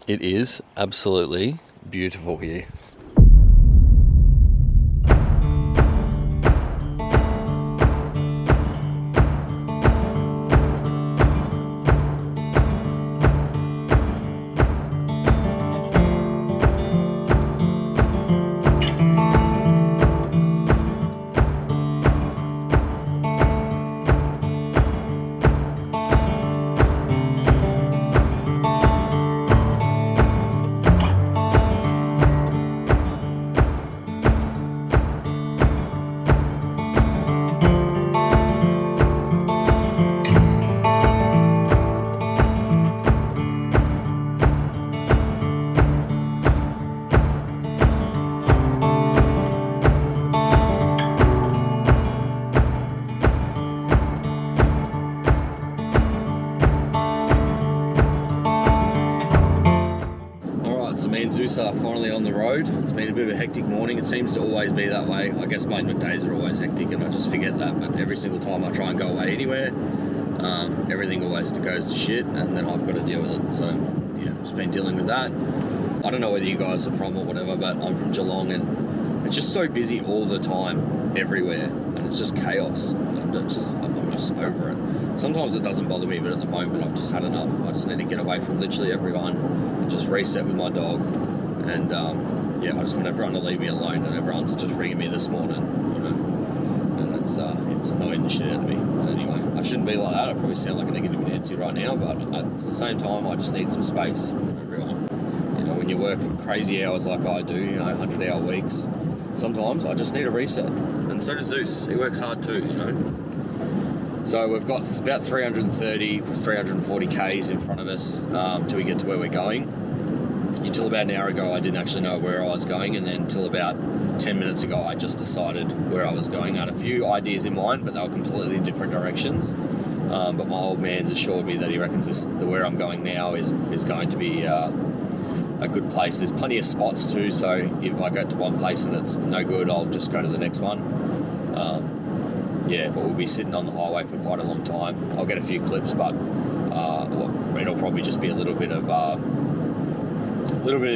It is absolutely beautiful here. So me and Zeus are finally on the road. It's been a bit of a hectic morning. It seems to always be that way. I guess my days are always hectic and I just forget that, but every single time I try and go away anywhere, everything always goes to shit and then I've got to deal with it. So yeah, just been dealing with that. I don't know whether you guys are from or whatever, but I'm from Geelong and it's just so busy all the time, everywhere, and it's just chaos. And I'm just over it. Sometimes it doesn't bother me, but at the moment I've just had enough. I just need to get away from literally everyone and just reset with my dog. And yeah, I just want everyone to leave me alone, and everyone's just ringing me this morning, you know. And it's annoying the shit out of me. But anyway, I shouldn't be like that. I probably sound like a negative Nancy right now, but at the same time, I just need some space from everyone. You know, when you work crazy hours like I do, you know, 100-hour weeks, sometimes I just need a reset. And so does Zeus. He works hard too, you know. So we've got about 330, 340 Ks in front of us till we get to where we're going. Until about an hour ago, I didn't actually know where I was going, and then until about 10 minutes ago, I just decided where I was going. I had a few ideas in mind, but they were completely different directions. But my old man's assured me that he reckons where I'm going now is going to be a good place. There's plenty of spots too, so if I go to one place and it's no good, I'll just go to the next one. Yeah, but we'll be sitting on the highway for quite a long time. I'll get a few clips, but it'll probably just be a little bit of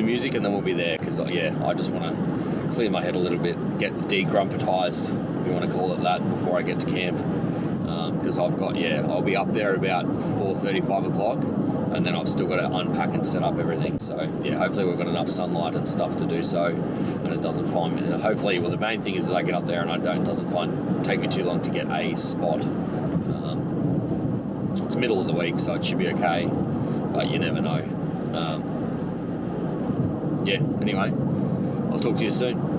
music, and then we'll be there. Because yeah, I just want to clear my head a little bit, get degrumpetized, if you want to call it that, before I get to camp. Because I'll be up there about 4:30, 5 o'clock, and then I've still got to unpack and set up everything. So yeah, hopefully we've got enough sunlight and stuff to do so, and it doesn't find me. And hopefully, well, the main thing is I get up there and it doesn't take me too long to get a spot. It's middle of the week, so it should be okay, but you never know. Yeah. Anyway, I'll talk to you soon.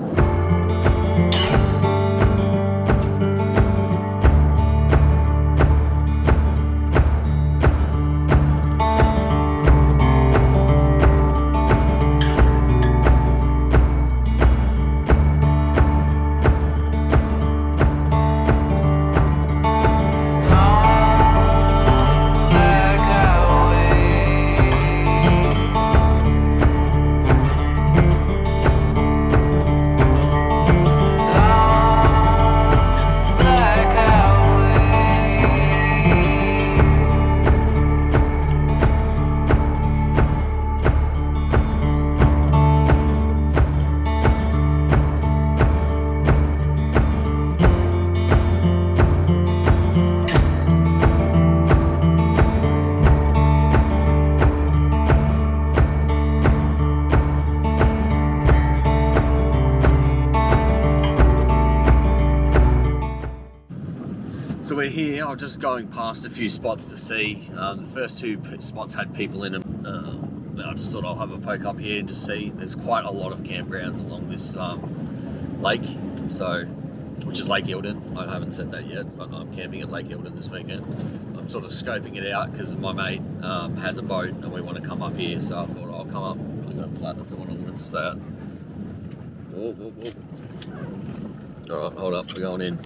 So we're here. I'm just going past a few spots to see. The first two spots had people in them. I just thought I'll have a poke up here and just see. There's quite a lot of campgrounds along this lake, which is Lake Eildon. I haven't said that yet, but I'm camping at Lake Eildon this weekend. I'm sort of scoping it out because my mate has a boat and we want to come up here, so I thought I'll come up. I'm going flat. That's the one I wanted to stay at. Whoa, whoa, whoa. All right, hold up. We're going in.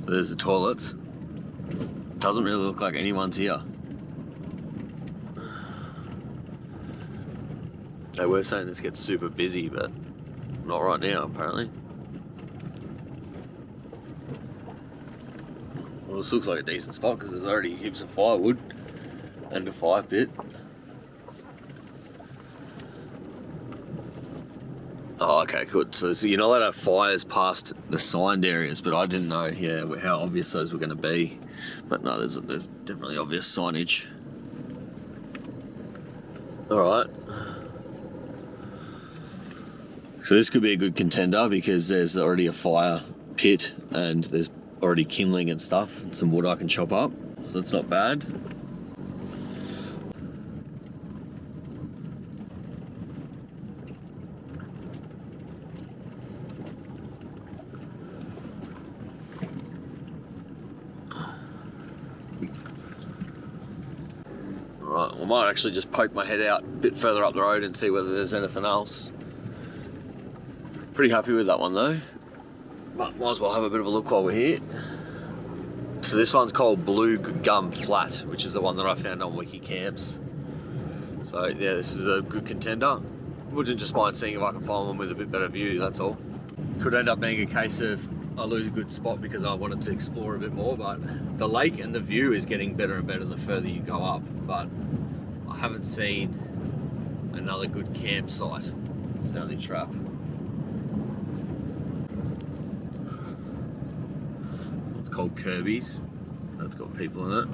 So there's the toilets. Doesn't really look like anyone's here. They were saying this gets super busy, but not right now, apparently. Well, this looks like a decent spot because there's already heaps of firewood and a fire pit. Oh, okay, good. So you're not allowed to have fires past the signed areas, but I didn't know, how obvious those were going to be. But no, there's definitely obvious signage. All right. So this could be a good contender because there's already a fire pit and there's already kindling and stuff, and some wood I can chop up. So that's not bad. Right, I might actually just poke my head out a bit further up the road and see whether there's anything else. Pretty happy with that one though. But might as well have a bit of a look while we're here. So this one's called Blue Gum Flat, which is the one that I found on Wiki Camps. So yeah, this is a good contender. Wouldn't just mind seeing if I can find one with a bit better view, that's all. Could end up being a case of I lose a good spot because I wanted to explore a bit more, but the lake and the view is getting better and better the further you go up. But I haven't seen another good campsite. It's the only trap. It's called Kirby's. That's got people in it.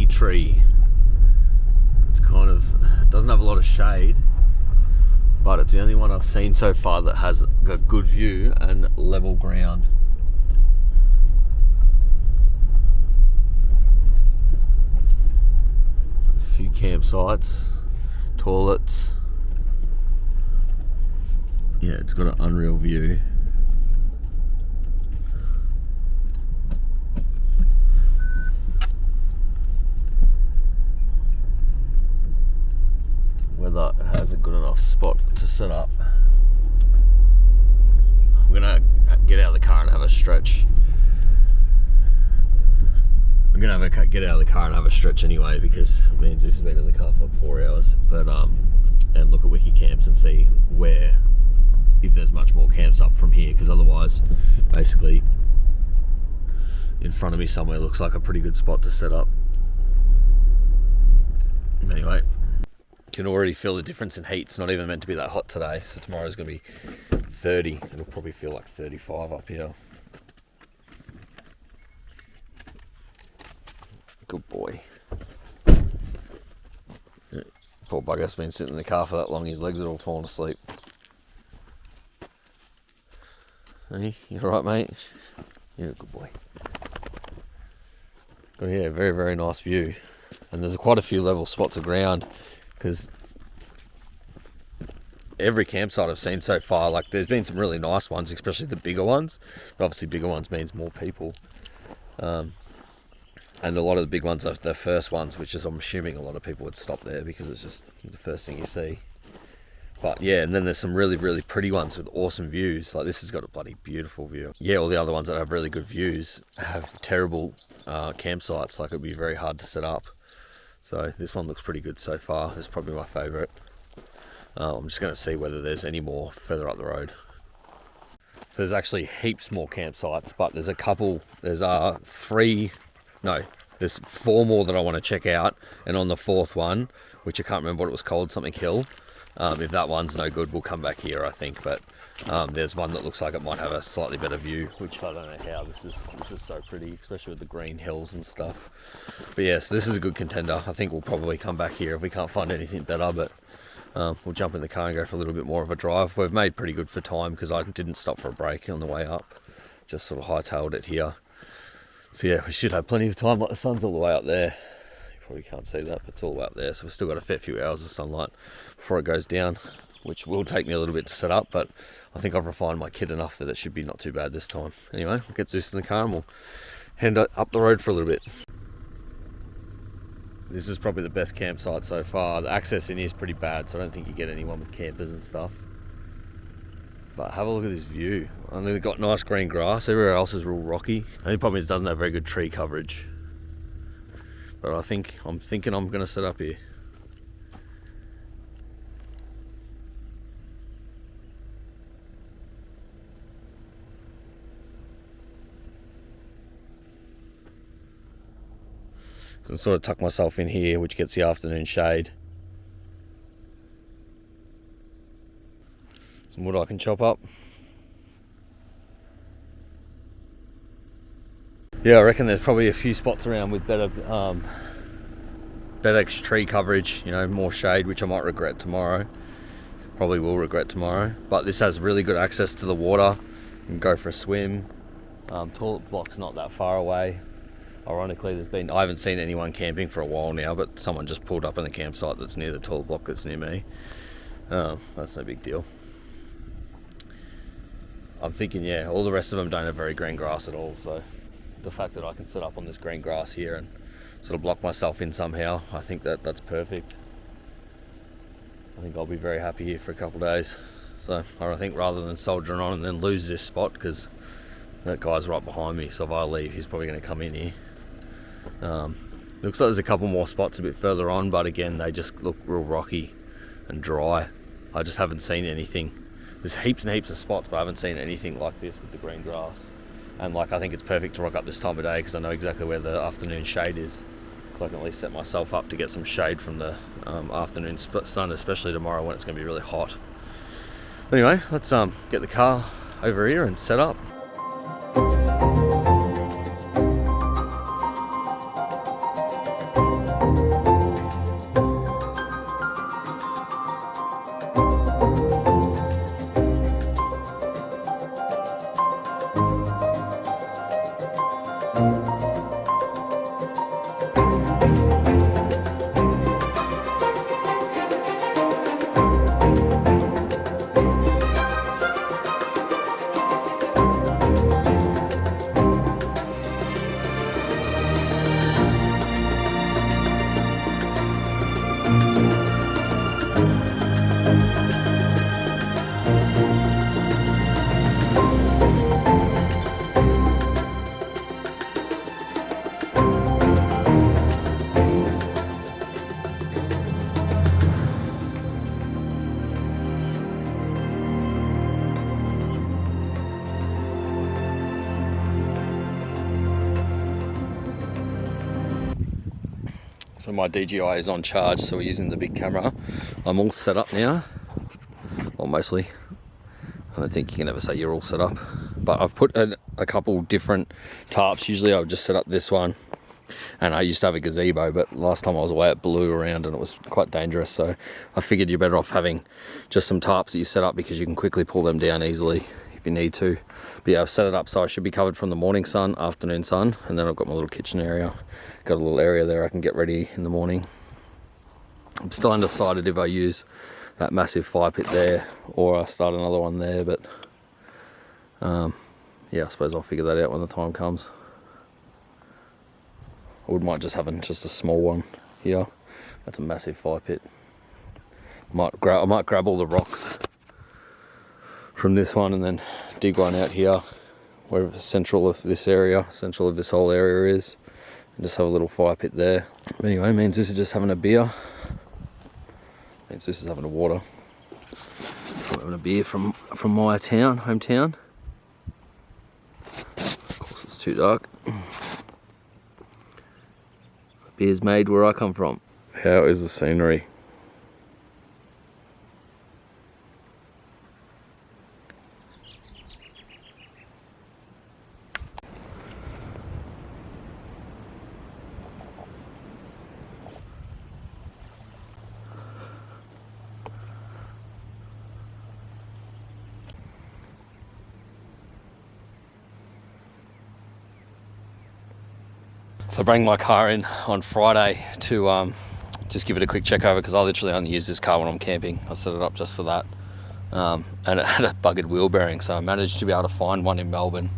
Tree. It's kind of doesn't have a lot of shade, but it's the only one I've seen so far that has a good view and level ground. A few campsites, toilets. Yeah, it's got an unreal view. Whether it has a good enough spot to set up. I'm gonna get out of the car and have a stretch. I'm gonna get out of the car and have a stretch anyway because me and Zeus has been in the car for like 4 hours. But and look at Wiki Camps and see if there's much more camps up from here, because otherwise, basically, in front of me somewhere looks like a pretty good spot to set up. Anyway. You can already feel the difference in heat. It's not even meant to be that hot today, so tomorrow's going to be 30. It'll probably feel like 35 up here. Good boy. Poor bugger's been sitting in the car for that long, his legs are all falling asleep. Hey, you alright, mate? You're a good boy. Got a very, very nice view. And there's quite a few level spots of ground, because every campsite I've seen so far, like there's been some really nice ones, especially the bigger ones, but obviously bigger ones means more people, and a lot of the big ones are the first ones, which is, I'm assuming a lot of people would stop there because it's just the first thing you see. But yeah, and then there's some really, really pretty ones with awesome views. Like this has got a bloody beautiful view. Yeah, all the other ones that have really good views have terrible campsites, like it'd be very hard to set up. So this one looks pretty good so far. It's probably my favourite. I'm just going to see whether there's any more further up the road. So there's actually heaps more campsites, but there's a couple. There's there's 4 more that I want to check out. And on the 4th one, which I can't remember what it was called, something hill. If that one's no good, we'll come back here, I think. But there's one that looks like it might have a slightly better view, which I don't know how. This is so pretty, especially with the green hills and stuff. But yes, this is a good contender. I think we'll probably come back here if we can't find anything better. But we'll jump in the car and go for a little bit more of a drive. We've made pretty good for time because I didn't stop for a break on the way up. Just sort of hightailed it here. So yeah, we should have plenty of time. Like the sun's all the way up there. probably can't see that, but it's all out there. So we've still got a fair few hours of sunlight before it goes down, which will take me a little bit to set up, but I think I've refined my kit enough that it should be not too bad this time. Anyway, we'll get Zeus in the car and we'll head up the road for a little bit. This is probably the best campsite so far. The access in here is pretty bad, so I don't think you get anyone with campers and stuff. But have a look at this view. I mean, they've got nice green grass. Everywhere else is real rocky. The only problem is it doesn't have very good tree coverage. But I'm thinking I'm going to set up here. So I sort of tuck myself in here, which gets the afternoon shade. Some wood I can chop up. Yeah, I reckon there's probably a few spots around with better tree coverage, you know, more shade, which I might regret tomorrow. Probably will regret tomorrow. But this has really good access to the water. You can go for a swim. Toilet block's not that far away. Ironically, I haven't seen anyone camping for a while now, but someone just pulled up in the campsite that's near the toilet block that's near me. That's no big deal. I'm thinking, yeah, all the rest of them don't have very green grass at all, so the fact that I can set up on this green grass here and sort of block myself in somehow, I think that's perfect. I think I'll be very happy here for a couple of days. So I think rather than soldiering on and then lose this spot, because that guy's right behind me, so if I leave, he's probably going to come in here. Looks like there's a couple more spots a bit further on, but again, they just look real rocky and dry. I just haven't seen anything. There's heaps and heaps of spots, but I haven't seen anything like this with the green grass. And I think it's perfect to rock up this time of day because I know exactly where the afternoon shade is. So I can at least set myself up to get some shade from the afternoon sun, especially tomorrow when it's going to be really hot. Anyway, let's get the car over here and set up. So my DJI is on charge, so we're using the big camera. I'm all set up now, well mostly. I don't think you can ever say you're all set up, but I've put a couple different tarps. Usually I would just set up this one, and I used to have a gazebo, but last time I was away it blew around and it was quite dangerous, so I figured you're better off having just some tarps that you set up because you can quickly pull them down easily if you need to. But yeah, I've set it up so I should be covered from the morning sun, afternoon sun, and then I've got my little kitchen area. Got a little area there I can get ready in the morning. I'm still undecided if I use that massive fire pit there or I start another one there, but yeah, I suppose I'll figure that out when the time comes. I wouldn't mind just having just a small one here. That's a massive fire pit. I might grab all the rocks from this one and then dig one out here where the central of this whole area is, and just have a little fire pit there. But anyway, me and Zeus are just having a beer. Me and Zeus is having a water. I'm having a beer from my hometown. Of course it's too dark. Beer's made where I come from. How is the scenery? So I bring my car in on Friday to just give it a quick check over, because I literally only use this car when I'm camping. I set it up just for that. And it had a buggered wheel bearing, so I managed to be able to find one in Melbourne,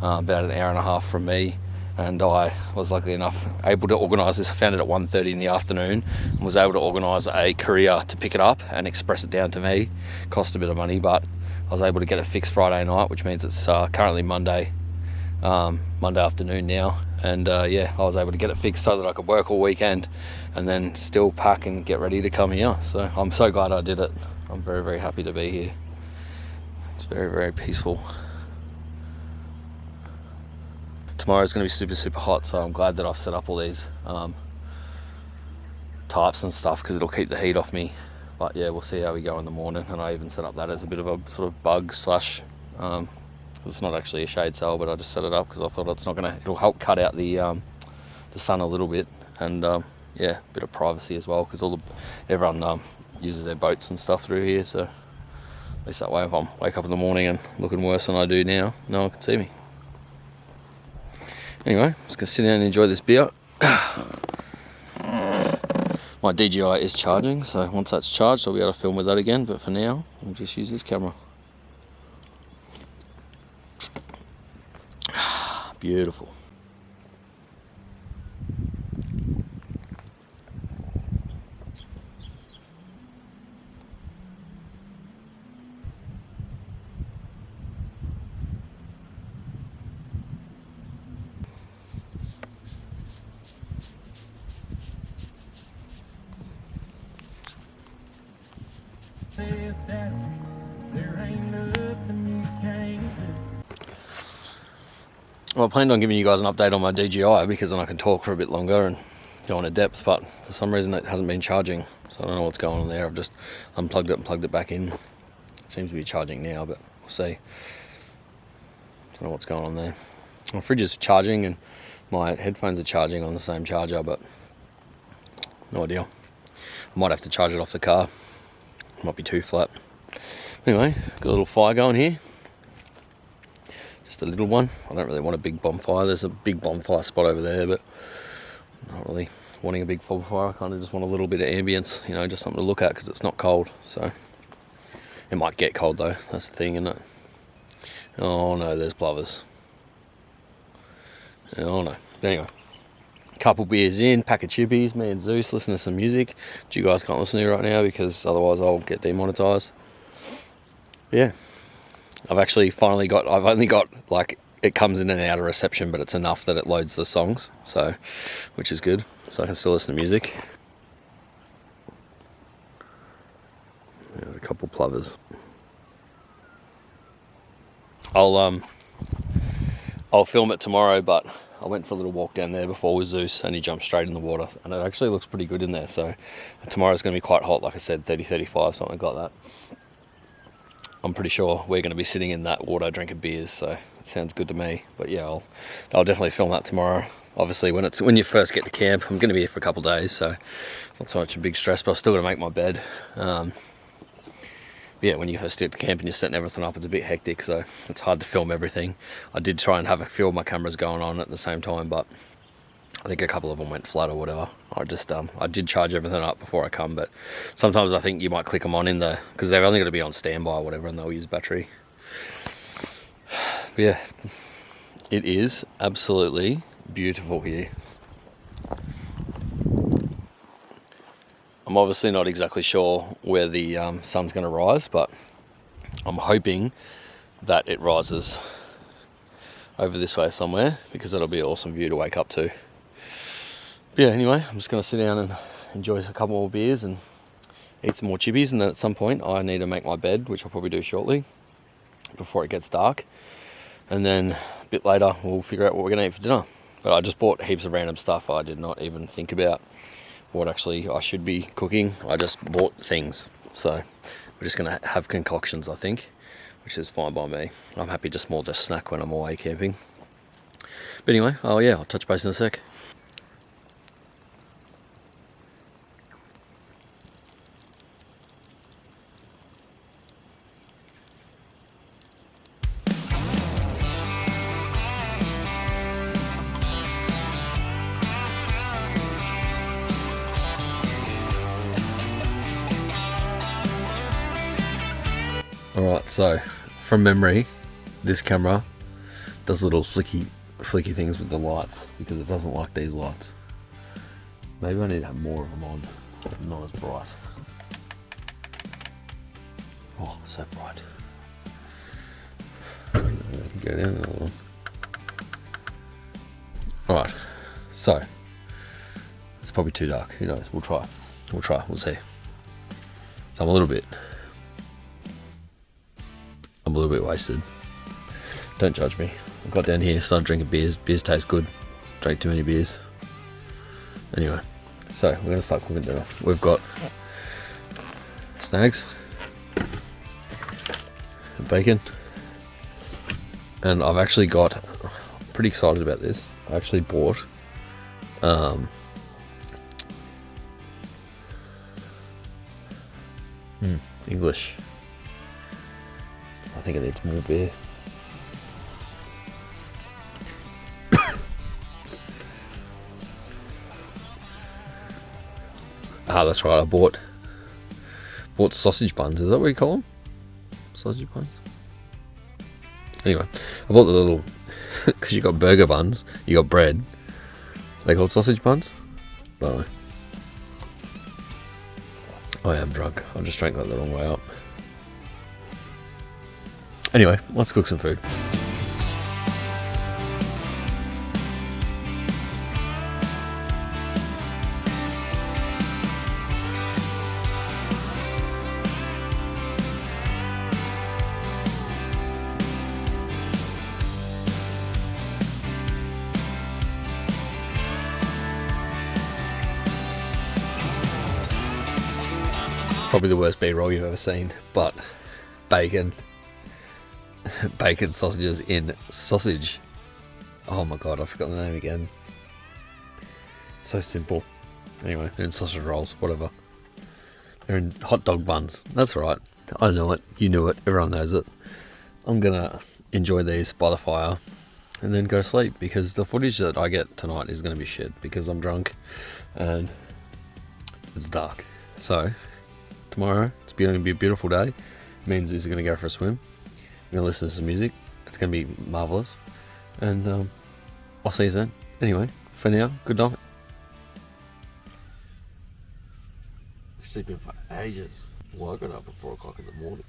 about an hour and a half from me, and I was luckily enough able to organise this. I found it at 1:30 in the afternoon and was able to organise a courier to pick it up and express it down to me. Cost a bit of money, but I was able to get it fixed Friday night, which means it's currently Monday afternoon now, and yeah, I was able to get it fixed so that I could work all weekend and then still pack and get ready to come here. So I'm so glad I did it. I'm very, very happy to be here. It's very, very peaceful. Tomorrow's going to be super, super hot, so I'm glad that I've set up all these tarps and stuff, because it'll keep the heat off me. But yeah, we'll see how we go in the morning. And I even set up that as a bit of a sort of bug slash, it's not actually a shade sail, but I just set it up because I thought it'll help cut out the sun a little bit, and yeah, a bit of privacy as well, because everyone uses their boats and stuff through here, so at least that way if I wake up in the morning and looking worse than I do now, no one can see me. Anyway, I'm just going to sit down and enjoy this beer. My DJI is charging, so once that's charged I'll be able to film with that again, but for now I'll just use this camera. Beautiful. Well, I planned on giving you guys an update on my DJI, because then I can talk for a bit longer and go into depth, but for some reason it hasn't been charging, so I don't know what's going on there. I've just unplugged it and plugged it back in. It seems to be charging now, but we'll see. Don't know what's going on there. My fridge is charging and my headphones are charging on the same charger, but no idea. I might have to charge it off the car. It might be too flat. Anyway, got a little fire going here. Just a little one. I don't really want a big bonfire. There's a big bonfire spot over there, but I'm not really wanting a big bonfire. I kind of just want a little bit of ambience, you know, just something to look at, because it's not cold. So it might get cold though. That's the thing, isn't it? Oh no, there's plovers. Oh no. Anyway, couple beers in, pack of chippies, me and Zeus listen to some music, which you guys can't listen to right now because otherwise I'll get demonetized. Yeah, I've only got like, it comes in and out of reception, but it's enough that it loads the songs, so, which is good, so I can still listen to music. There's a couple plovers. I'll film it tomorrow, but I went for a little walk down there before with Zeus and he jumped straight in the water, and it actually looks pretty good in there. So tomorrow's going to be quite hot, like I said, 30, 35, something like that. I'm pretty sure we're going to be sitting in that water drinking beers, so it sounds good to me. But yeah, I'll definitely film that tomorrow. Obviously, when you first get to camp, I'm going to be here for a couple of days, so it's not so much a big stress, but I've still got to make my bed. Yeah, when you first get to camp and you're setting everything up, it's a bit hectic, so it's hard to film everything. I did try and have a few of my cameras going on at the same time, but I think a couple of them went flat or whatever. I did charge everything up before I come, but sometimes I think you might click them on because they're only going to be on standby or whatever, and they'll use battery. But yeah, it is absolutely beautiful here. I'm obviously not exactly sure where the sun's going to rise, but I'm hoping that it rises over this way somewhere, because that'll be an awesome view to wake up to. But yeah, anyway, I'm just going to sit down and enjoy a couple more beers and eat some more chippies, and then at some point I need to make my bed, which I'll probably do shortly before it gets dark, and then a bit later we'll figure out what we're going to eat for dinner. But I just bought heaps of random stuff I did not even think about what actually I should be cooking. I just bought things, so we're just going to have concoctions, I think, which is fine by me. I'm happy just more to snack when I'm away camping. But anyway, I'll touch base in a sec. Alright, so from memory, this camera does little flicky things with the lights because it doesn't like these lights. Maybe I need to have more of them on, not as bright. Oh, so bright. Go down a little. Alright, so it's probably too dark. Who knows? We'll try. We'll see. So I'm a little bit wasted. Don't judge me. I got down here, started drinking beers. Beers taste good. Drank too many beers. Anyway, so we're gonna start cooking dinner. We've got snags, bacon, and I've actually got. I'm pretty excited about this. I actually bought English. I think it needs more beer. That's right. I bought sausage buns. Is that what you call them? Sausage buns. Anyway, I bought the little because you got burger buns, you got bread. They called sausage buns. No. I am drunk. I just drank that the wrong way up. Anyway, let's cook some food. Probably the worst B-roll you've ever seen, but bacon sausages in sausage. Oh my god, I forgot the name again. So simple. Anyway, they're in sausage rolls, whatever. They're in hot dog buns. That's right. I know it. You knew it. Everyone knows it. I'm gonna enjoy these by the fire and then go to sleep because the footage that I get tonight is gonna be shit because I'm drunk and it's dark. So tomorrow it's going to be a beautiful day. Me and Zeus are going to go for a swim. We're going to listen to some music. It's going to be marvellous. And I'll see you then. Anyway, for now, good night. Sleeping for ages. Well, I got up at 4 o'clock in the morning.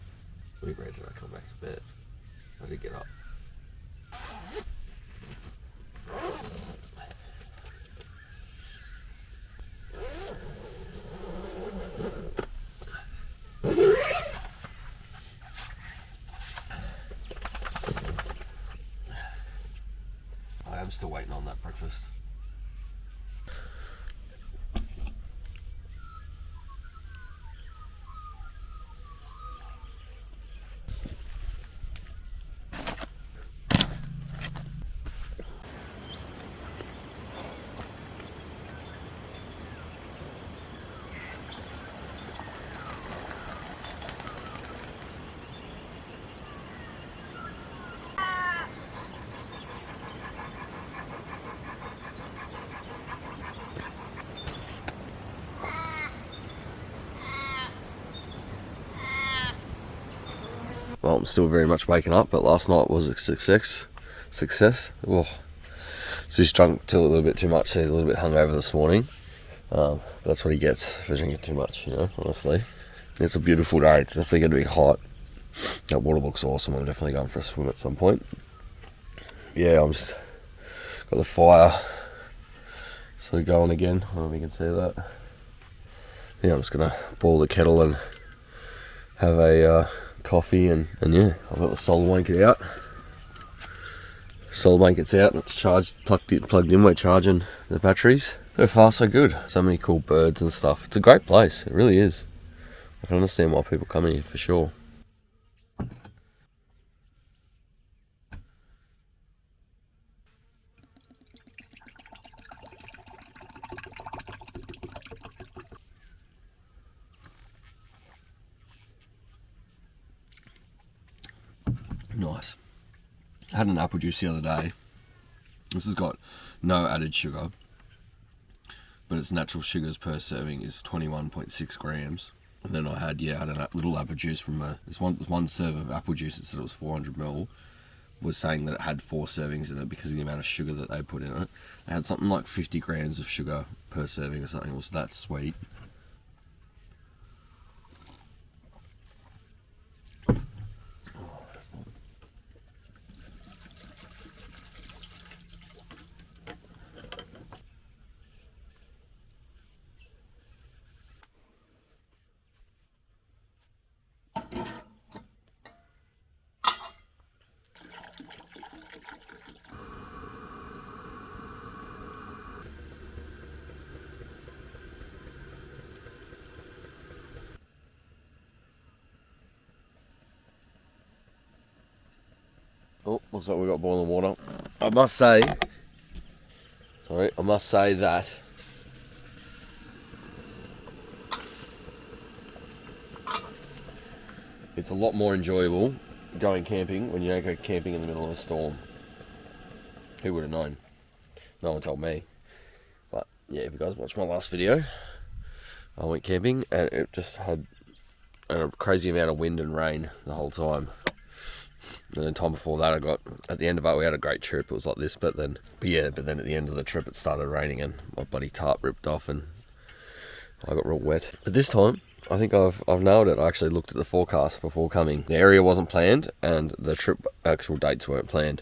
Pretty great did I come back to bed. I did get up. I'm still waiting on that breakfast. Well, I'm still very much waking up, but last night was a success. Oh, Zeus drunk till a little bit too much, so he's a little bit hungover this morning. That's what he gets for drinking too much, you know, honestly. It's a beautiful day. It's definitely going to be hot. That water looks awesome. I'm definitely going for a swim at some point. Yeah, I'm just got the fire sort of going again. I don't know if you can see that. Yeah, I'm just going to boil the kettle and have a coffee and yeah, I've got the solar blanket out. Solar blanket's out and it's charged, plugged in. We're charging the batteries. So far so good. So many cool birds and stuff. It's a great place. It really is. I can understand why people come in here for sure. Nice. I had an apple juice the other day. This has got no added sugar, but its natural sugars per serving is 21.6 grams. And then I had a little apple juice from this one serve of apple juice that said it was 400ml. Was saying that it had 4 servings in it because of the amount of sugar that they put in it. It had something like 50 grams of sugar per serving or something. It was that sweet. Oh, looks like we've got boiling water. I must say that it's a lot more enjoyable going camping when you don't go camping in the middle of a storm. Who would have known? No one told me. But yeah, if you guys watched my last video, I went camping and it just had a crazy amount of wind and rain the whole time. And the time before that, at the end of it, we had a great trip. It was like this, but then at the end of the trip, it started raining and my bloody tarp ripped off and I got real wet. But this time, I think I've nailed it. I actually looked at the forecast before coming. The area wasn't planned and the trip actual dates weren't planned.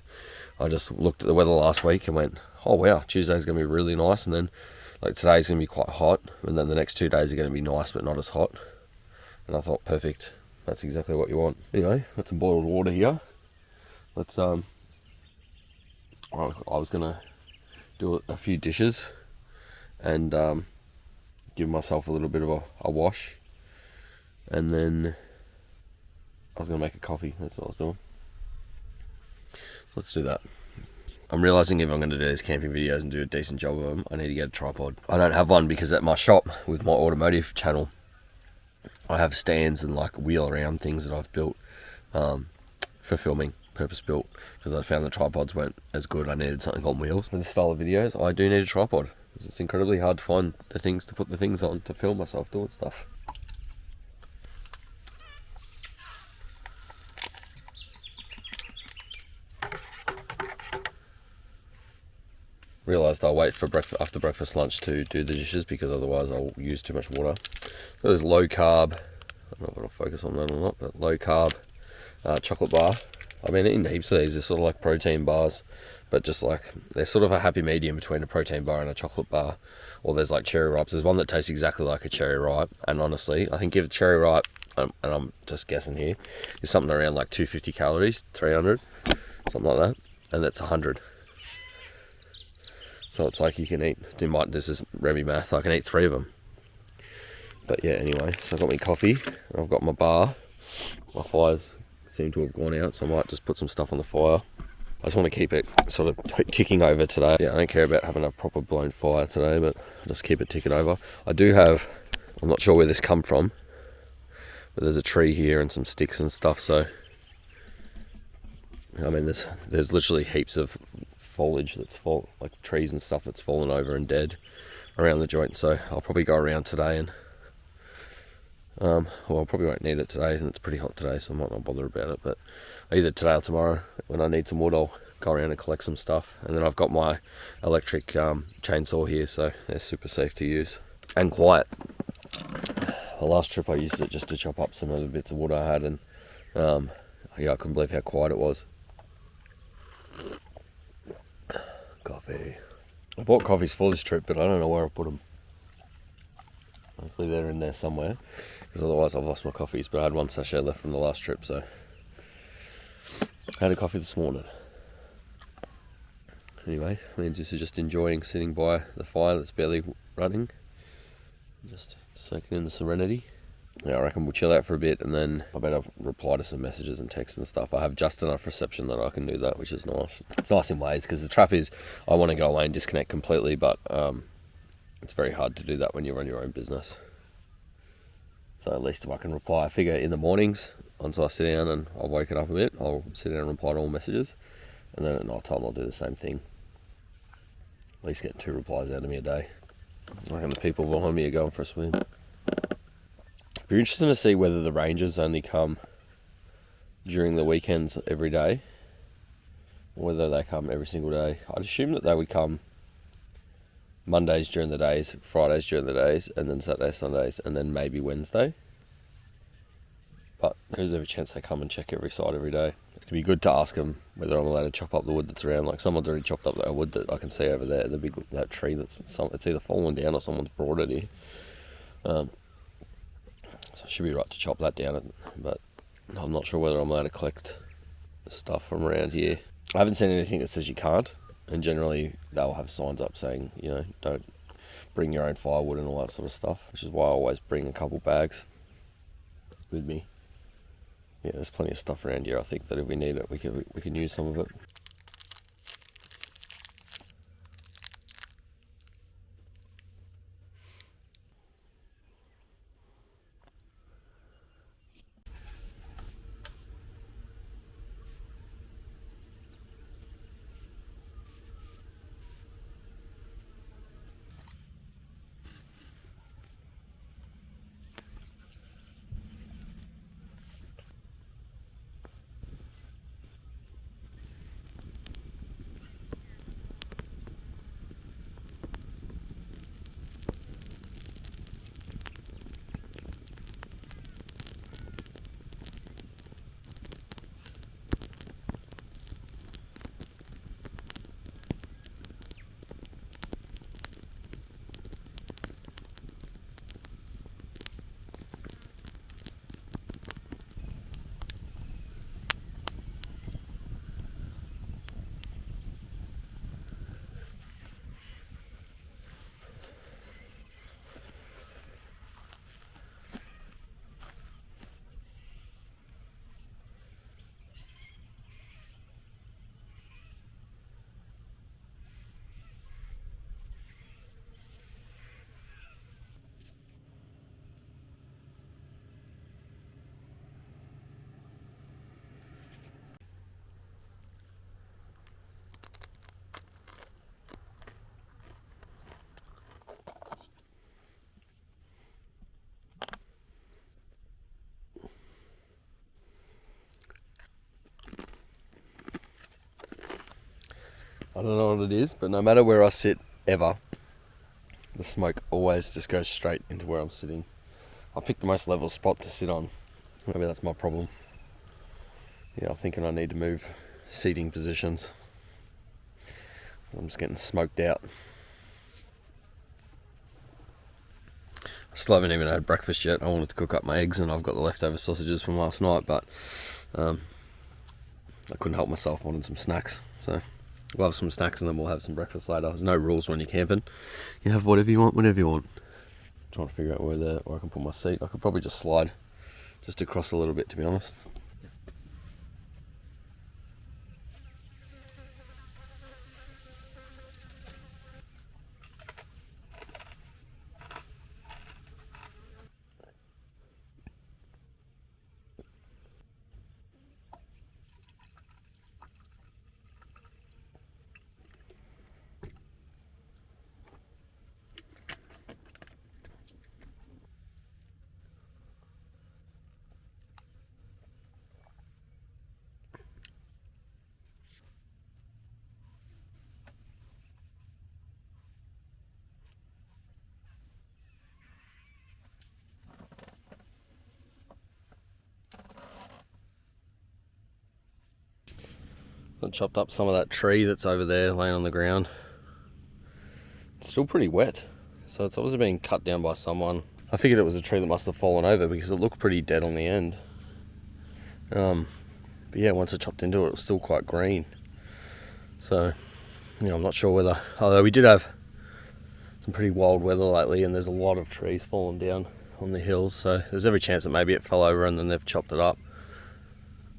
I just looked at the weather last week and went, oh wow, Tuesday's going to be really nice, and then like today's going to be quite hot, and then the next 2 days are going to be nice but not as hot. And I thought, perfect. That's exactly what you want. Anyway, got some boiled water here. Let's I was gonna do a few dishes and give myself a little bit of a wash, and then I was gonna make a coffee. That's what I was doing. So let's do that. I'm realizing if I'm going to do these camping videos and do a decent job of them, I need to get a tripod. I don't have one because at my shop with my automotive channel, I have stands and like wheel around things that I've built for filming, purpose built, because I found the tripods weren't as good. I needed something on wheels. For this style of videos, I do need a tripod because it's incredibly hard to find the things to put the things on to film myself doing stuff. Realised I'll wait for after breakfast lunch to do the dishes because otherwise I'll use too much water. So there's low carb, I don't know if it'll focus on that or not, but low carb chocolate bar. I've been eating heaps of these. They're sort of like protein bars, but just like they're sort of a happy medium between a protein bar and a chocolate bar. Or there's like cherry ripes. There's one that tastes exactly like a cherry ripe, and honestly I think if a cherry ripe, and I'm just guessing here, is something around like 250 calories, 300, something like that, and that's 100. So it's like you can eat, this is Remy math, I can eat 3 of them. But yeah, anyway, so I've got my coffee, and I've got my bar. My fires seem to have gone out, so I might just put some stuff on the fire. I just want to keep it sort of ticking over today. Yeah, I don't care about having a proper blown fire today, but I'll just keep it ticking over. I do have, I'm not sure where this come from, but there's a tree here and some sticks and stuff, so I mean there's literally heaps of foliage that's like trees and stuff that's fallen over and dead around the joint, so I'll probably go around today and well, I probably won't need it today, and it's pretty hot today, so I might not bother about it, but either today or tomorrow when I need some wood I'll go around and collect some stuff. And then I've got my electric chainsaw here, so they're super safe to use and quiet. The last trip I used it just to chop up some of the bits of wood I had, and yeah, I couldn't believe how quiet it was. Coffee. I bought coffees for this trip, but I don't know where I put them. Hopefully they're in there somewhere, because otherwise I've lost my coffees. But I had 1 sachet left from the last trip, so I had a coffee this morning. Anyway, means this is just enjoying sitting by the fire that's barely running, just soaking in the serenity. Yeah, I reckon we'll chill out for a bit, and then I better reply to some messages and texts and stuff. I have just enough reception that I can do that, which is nice. It's nice in ways, because the trap is I want to go away and disconnect completely, but it's very hard to do that when you run your own business. So at least if I can reply, I figure in the mornings, once I sit down and I've woken up a bit, I'll sit down and reply to all messages, and then at night time I'll do the same thing. At least get 2 replies out of me a day. I reckon the people behind me are going for a swim. Be interesting to see whether the rangers only come during the weekends every day, or whether they come every single day. I'd assume that they would come Mondays during the days, Fridays during the days, and then Saturdays, Sundays, and then maybe Wednesday. But there's every chance they come and check every site every day. It'd be good to ask them whether I'm allowed to chop up the wood that's around. Like, someone's already chopped up that wood that I can see over there, that tree it's either fallen down or someone's brought it here. So I should be right to chop that down, but I'm not sure whether I'm allowed to collect stuff from around here. I haven't seen anything that says you can't, and generally they'll have signs up saying, you know, don't bring your own firewood and all that sort of stuff, which is why I always bring a couple bags with me. Yeah, there's plenty of stuff around here. I think that if we need it, we can use some of it. I don't know what it is, but no matter where I sit ever, the smoke always just goes straight into where I'm sitting. I picked the most level spot to sit on. Maybe that's my problem. Yeah, I'm thinking I need to move seating positions. I'm just getting smoked out. I still haven't even had breakfast yet. I wanted to cook up my eggs, and I've got the leftover sausages from last night, but I couldn't help myself. I wanted some snacks, so we'll have some snacks and then we'll have some breakfast later. There's no rules when you're camping. You have whatever you want, whenever you want. I'm trying to figure out where I can put my seat. I could probably just slide just across a little bit, to be honest. I chopped up some of that tree that's over there laying on the ground. It's still pretty wet, so it's obviously been cut down by someone. I figured it was a tree that must have fallen over because it looked pretty dead on the end. But yeah, once I chopped into it was still quite green. So, you know, I'm not sure whether, although we did have some pretty wild weather lately and there's a lot of trees falling down on the hills, so there's every chance that maybe it fell over and then they've chopped it up.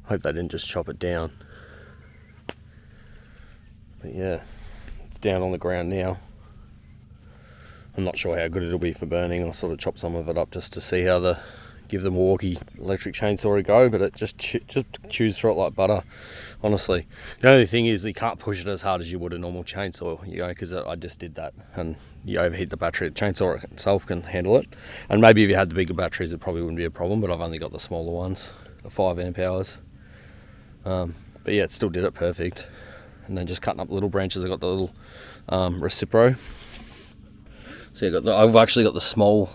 Hope they didn't just chop it down. But yeah, it's down on the ground now. I'm not sure how good it'll be for burning. I'll sort of chop some of it up just to see how the give the Milwaukee electric chainsaw a go, but it just chews through it like butter, honestly. The only thing is you can't push it as hard as you would a normal chainsaw, you know, because I just did that and you overheat the battery. The chainsaw itself can handle it, and maybe if you had the bigger batteries it probably wouldn't be a problem, but I've only got the smaller ones, the 5 amp hours. But yeah, it still did it perfect. And then just cutting up little branches, I got the little Recipro. So I've actually got the small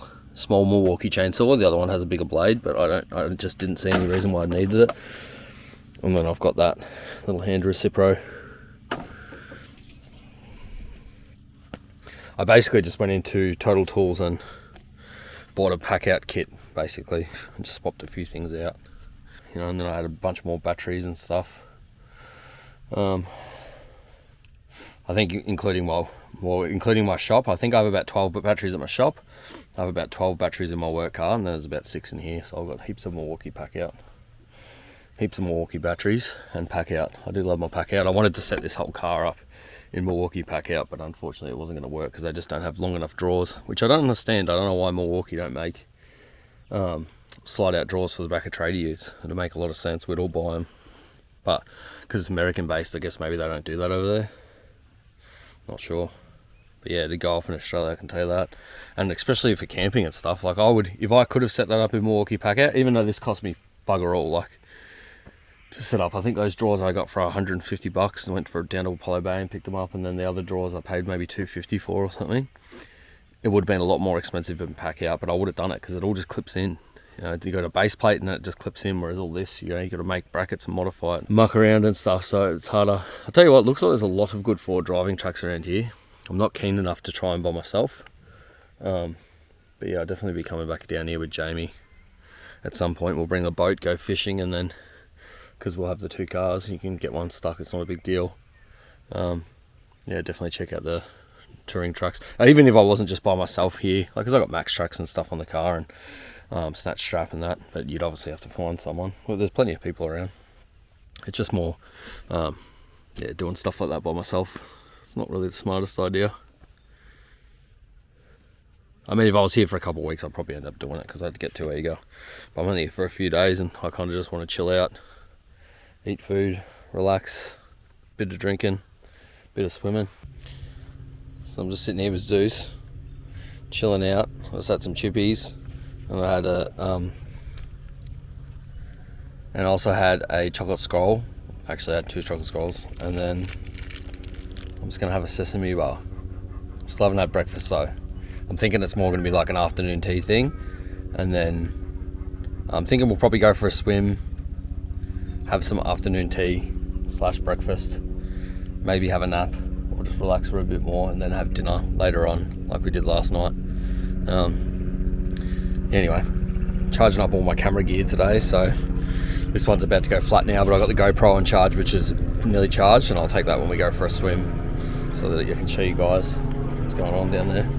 Milwaukee chainsaw. The other one has a bigger blade, but I just didn't see any reason why I needed it. And then I've got that little hand Recipro. I basically just went into Total Tools and bought a pack out kit, basically, and just swapped a few things out, you know. And then I had a bunch more batteries and stuff. I think including my shop, I think I have about 12 batteries at my shop. I have about 12 batteries in my work car, and there's about 6 in here. So I've got heaps of Milwaukee pack out, heaps of Milwaukee batteries and pack out. I do love my pack out. I wanted to set this whole car up in Milwaukee pack out, but unfortunately it wasn't going to work because they just don't have long enough drawers, which I don't understand. I don't know why Milwaukee don't make slide out drawers for the back of tray to use. It'd make a lot of sense. We'd all buy them, but because it's American based, I guess maybe they don't do that over there. Not sure. But yeah, to go off in Australia, I can tell you that. And especially for camping and stuff, like I would, if I could have set that up in Milwaukee pack out, even though this cost me bugger all, like, to set up. I think those drawers I got for $150 and went down to Apollo Bay and picked them up, and then the other drawers I paid maybe $250 for or something. It would have been a lot more expensive than pack out, but I would have done it because it all just clips in. You know, you got a base plate and it just clips in, whereas all this, you know, you got to make brackets and modify it, muck around and stuff, so it's harder. I'll tell you what, it looks like there's a lot of good forward driving tracks around here. I'm not keen enough to try them by myself. But yeah, I'll definitely be coming back down here with Jamie at some point. We'll bring the boat, go fishing, and then, because we'll have the 2 cars, you can get one stuck, it's not a big deal. Yeah, definitely check out the touring trucks. Even if I wasn't just by myself here, like, because I got max tracks and stuff on the car, and snatch strap and that, but you'd obviously have to find someone. Well, there's plenty of people around. It's just more, yeah, doing stuff like that by myself. It's not really the smartest idea. I mean, if I was here for a couple of weeks, I'd probably end up doing it because I'd get too eager. But I'm only here for a few days, and I kind of just want to chill out, eat food, relax, bit of drinking, bit of swimming. So I'm just sitting here with Zeus, chilling out. I just had some chippies. And I had and also had a chocolate scroll. Actually, I had 2 chocolate scrolls, and then I'm just gonna have a sesame bar. Still haven't had breakfast though. I'm thinking it's more gonna be like an afternoon tea thing, and then I'm thinking we'll probably go for a swim, have some afternoon tea / breakfast, maybe have a nap or just relax for a bit more, and then have dinner later on like we did last night. Anyway, charging up all my camera gear today, so this one's about to go flat now, but I've got the GoPro on charge, which is nearly charged, and I'll take that when we go for a swim so that I can show you guys what's going on down there.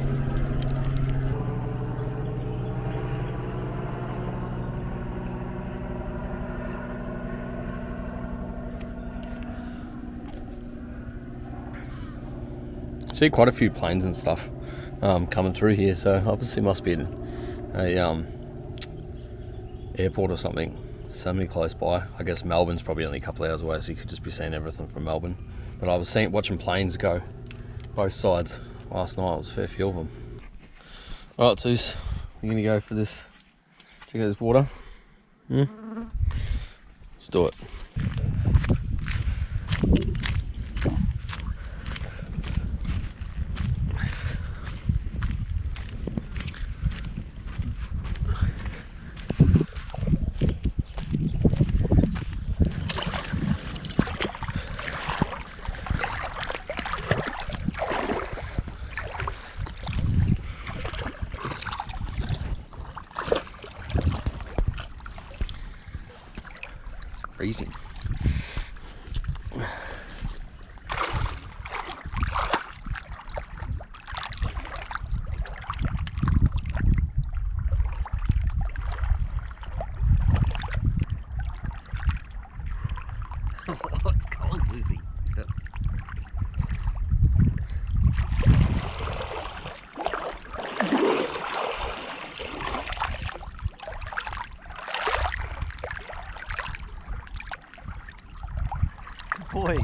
See quite a few planes and stuff coming through here, so obviously must be a airport or something semi close by. I guess Melbourne's probably only a couple of hours away, so you could just be seeing everything from Melbourne. But I was watching planes go both sides last night. It was a fair few of them. Alright, Zeus, we're gonna go for this. Check out this water. Let's do it. Freezing. It's cold, Susie. boy.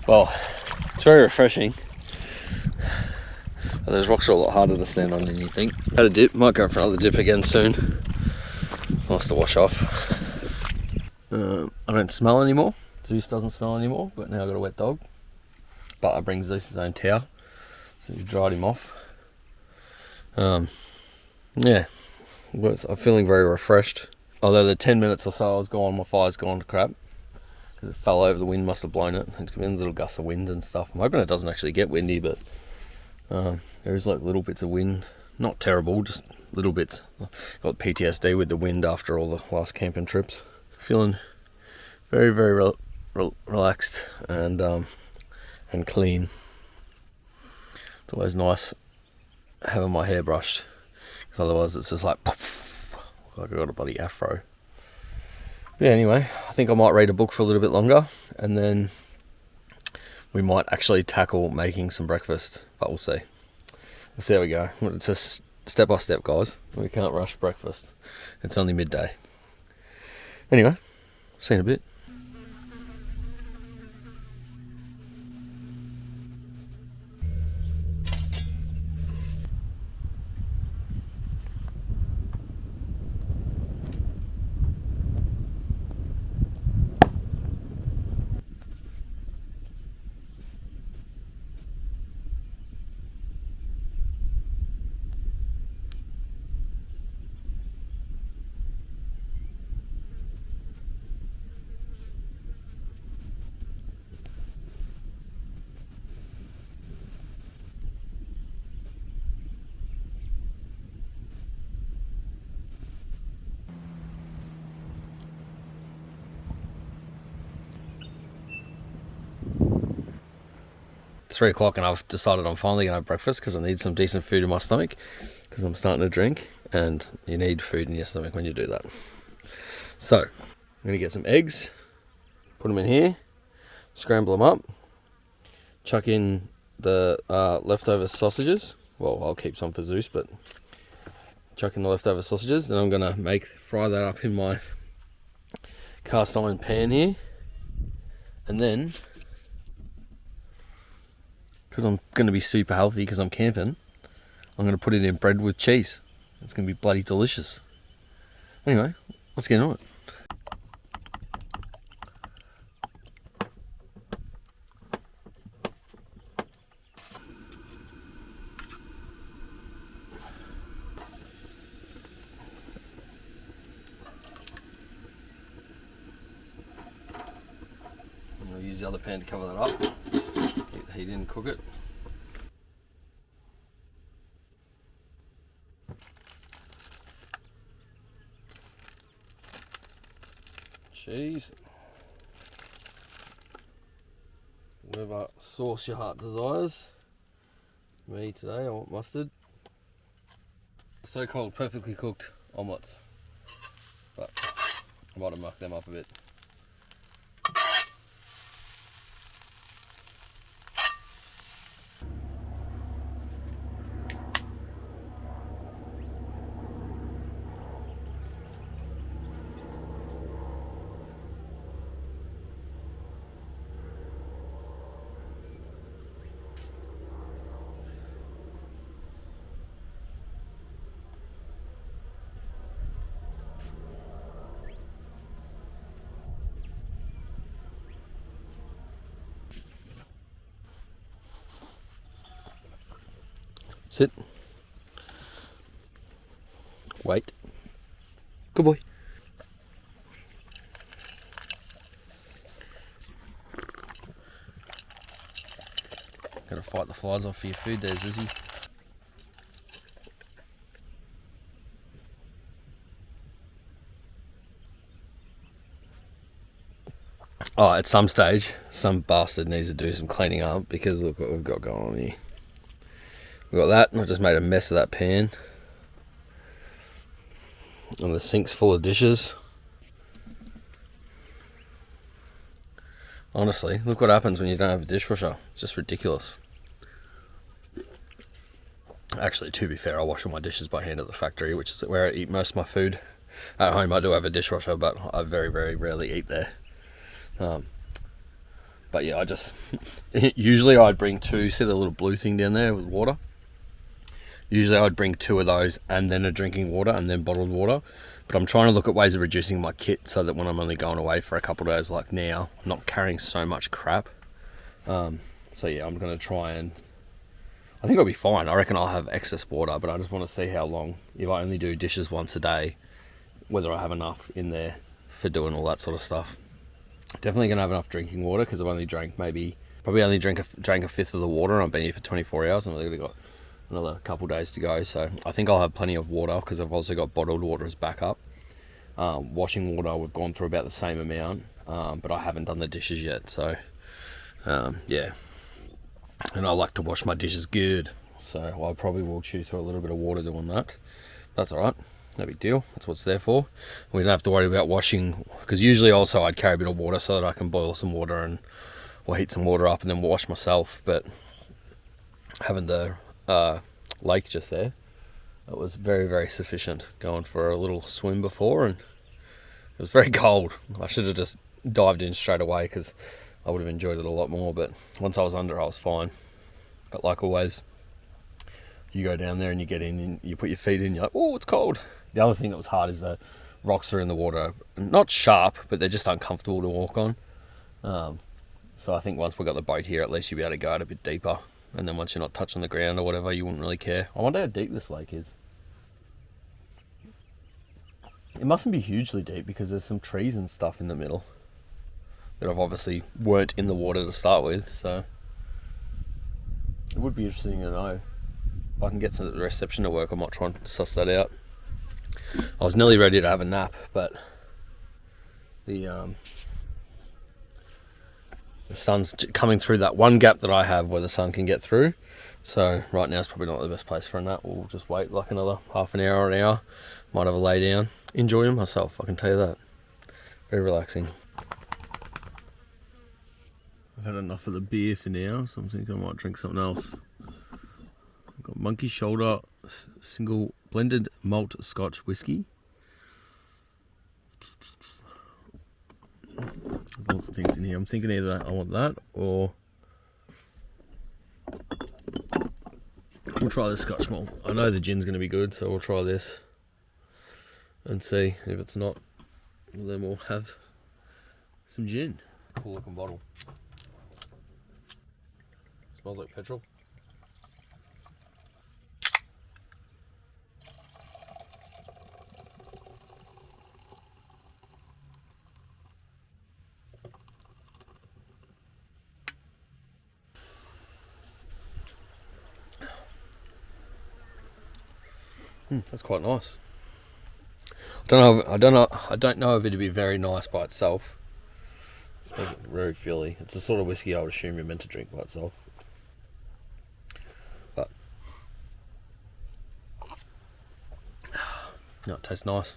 Well, it's very refreshing. But those rocks are a lot harder to stand on than you think. Had a dip, might go for another dip again soon. It's nice to wash off. I don't smell anymore. Zeus doesn't smell anymore, but now I've got a wet dog. But I bring Zeus his own towel, so he dried him off. Yeah, I'm feeling very refreshed. Although the 10 minutes or so I was gone, my fire's gone to crap. Because it fell over, the wind must have blown it. It's been a little gust of wind and stuff. I'm hoping it doesn't actually get windy, but there is like little bits of wind. Not terrible, just little bits. Got PTSD with the wind after all the last camping trips. Feeling very, very relaxed and clean. It's always nice having my hair brushed, because otherwise it's just like I got a bloody afro. But yeah, anyway, I think I might read a book for a little bit longer, and then we might actually tackle making some breakfast, but we'll see. We'll see how we go. It's just step by step, guys. We can't rush breakfast. It's only midday. Anyway, see you in a bit. It's 3 o'clock and I've decided I'm finally going to have breakfast because I need some decent food in my stomach, because I'm starting to drink and you need food in your stomach when you do that. So I'm going to get some eggs, put them in here, scramble them up, chuck in the leftover sausages. Well, I'll keep some for Zeus, but chuck in the leftover sausages. Then I'm going to fry that up in my cast iron pan here, and then, because I'm going to be super healthy because I'm camping, I'm going to put it in bread with cheese. It's going to be bloody delicious. Anyway, let's get on it. I'll use the other pan to cover that up. Keep the heat in, cook it. Cheese. Whatever sauce your heart desires. Me today, I want mustard. So-called perfectly cooked omelettes, but I might have mucked them up a bit. Sit. Wait. Good boy. Gotta fight the flies off for your food there, Zizzy. Oh, at some stage, some bastard needs to do some cleaning up, because look what we've got going on here. We've got that, and I just made a mess of that pan. And the sink's full of dishes. Honestly, look what happens when you don't have a dishwasher. It's just ridiculous. Actually, to be fair, I wash all my dishes by hand at the factory, which is where I eat most of my food. At home, I do have a dishwasher, but I very, very rarely eat there. But yeah, I just... usually I'd bring 2, see the little blue thing down there with water? Usually I'd bring 2 of those, and then a drinking water, and then bottled water. But I'm trying to look at ways of reducing my kit, so that when I'm only going away for a couple of days like now, I'm not carrying so much crap. So yeah, I'm going to try and... I think I'll be fine. I reckon I'll have excess water, but I just want to see how long, if I only do dishes once a day, whether I have enough in there for doing all that sort of stuff. Definitely going to have enough drinking water, because I've only drank probably only drank a fifth of the water, and I've been here for 24 hours, and I've really got another couple days to go. So I think I'll have plenty of water, because I've also got bottled water as backup. Washing water, we've gone through about the same amount, but I haven't done the dishes yet. So yeah, and I like to wash my dishes good, so I probably will chew through a little bit of water doing that. That's all right, no big deal. That's what it's there for. We don't have to worry about washing, because usually also I'd carry a bit of water so that I can boil some water or heat some water up and then wash myself. But having the lake just there, it was very, very sufficient. Going for a little swim before, and it was very cold. I should have just dived in straight away, because I would have enjoyed it a lot more. But once I was under, I was fine. But like always, you go down there and you get in and you put your feet in, you're like, oh, it's cold. The other thing that was hard is the rocks are in the water, not sharp, but they're just uncomfortable to walk on. So I think once we got the boat here, at least you'll be able to go out a bit deeper. And then once you're not touching the ground or whatever, you wouldn't really care. I wonder how deep this lake is. It mustn't be hugely deep, because there's some trees and stuff in the middle that have obviously weren't in the water to start with. So it would be interesting to know. If I can get some reception to work, I might try and suss that out. I was nearly ready to have a nap, but the sun's coming through that one gap that I have where the sun can get through. So right now it's probably not the best place for a nap. We'll just wait like another half an hour or an hour. Might have a lay down. Enjoying myself, I can tell you that. Very relaxing. I've had enough of the beer for now, so I'm thinking I might drink something else. I've got Monkey Shoulder single blended malt Scotch whiskey. There's lots of things in here. I'm thinking either I want that, or we'll try the Scotch malt. I know the gin's going to be good, so we'll try this and see. If it's not, then we'll have some gin. Cool looking bottle. Smells like petrol. That's quite nice. I don't know if it'd be very nice by itself. It smells very fuely. It's the sort of whiskey I would assume you're meant to drink by itself. But no, it tastes nice.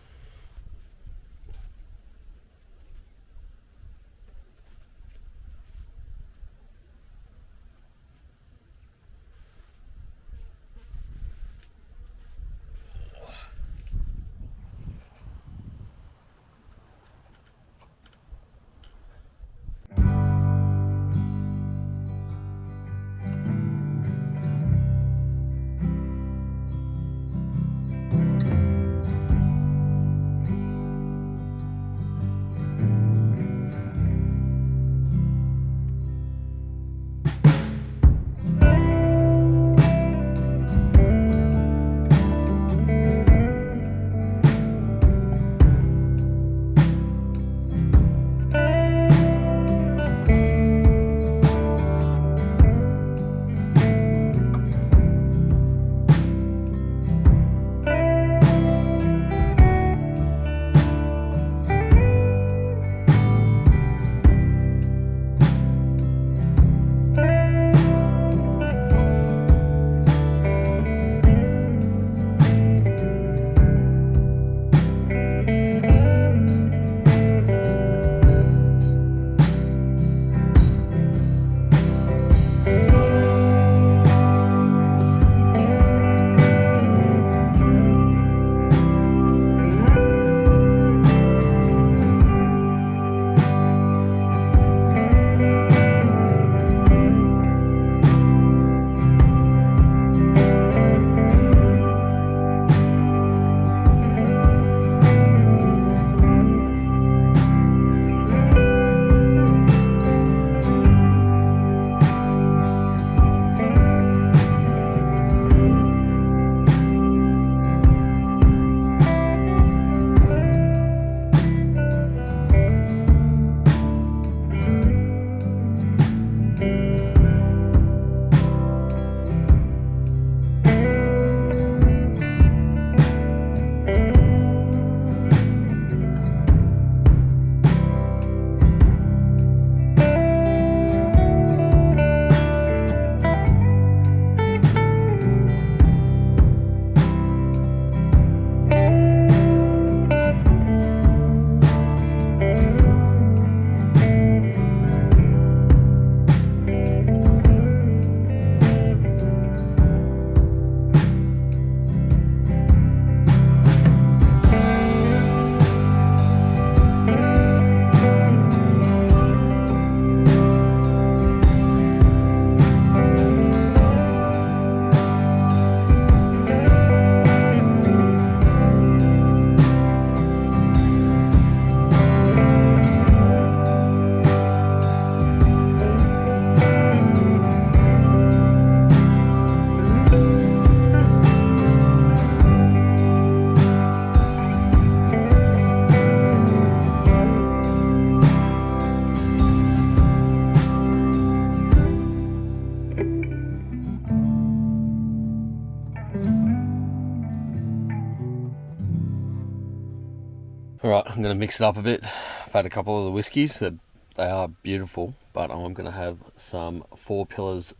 Alright, I'm going to mix it up a bit. I've had a couple of the whiskies. They are beautiful, but I'm going to have some Four Pillars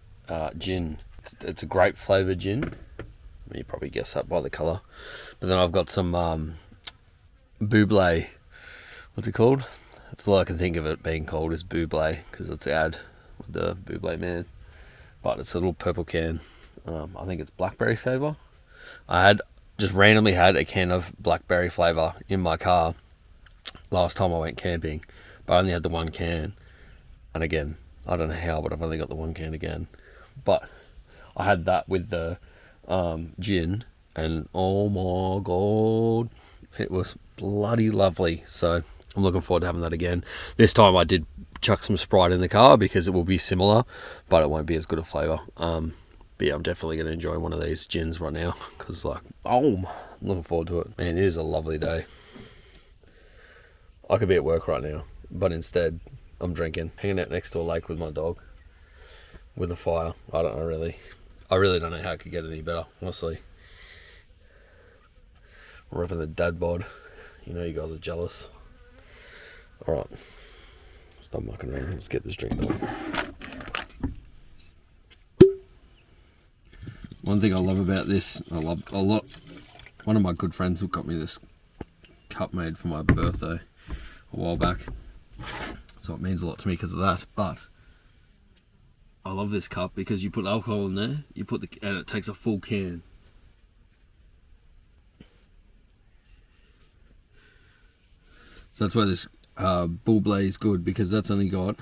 gin. It's a grape flavoured gin. You probably guess that by the colour. But then I've got some Buble. What's it called? That's all I can think of it being called is Buble, because it's ad with the Buble man. But it's a little purple can. I think it's blackberry flavour. I had just randomly had a can of blackberry flavour in my car last time I went camping, but I only had the one can. And again, I don't know how, but I've only got the one can again. But I had that with the gin, and oh my god, it was bloody lovely. So I'm looking forward to having that again. This time I did chuck some Sprite in the car because it will be similar, but it won't be as good a flavour. But yeah, I'm definitely going to enjoy one of these gins right now, because I'm looking forward to it. Man, it is a lovely day. I could be at work right now, but instead I'm drinking, hanging out next to a lake with my dog, with a fire. I really don't know how it could get any better, honestly. I'm repping the dad bod. You know you guys are jealous. Alright, stop mucking around. Let's get this drink done. One thing I love about this, I love a lot. One of my good friends who got me this cup made for my birthday a while back, so it means a lot to me because of that. But I love this cup because you put alcohol in there, and it takes a full can. So that's why this Buble is good, because that's only got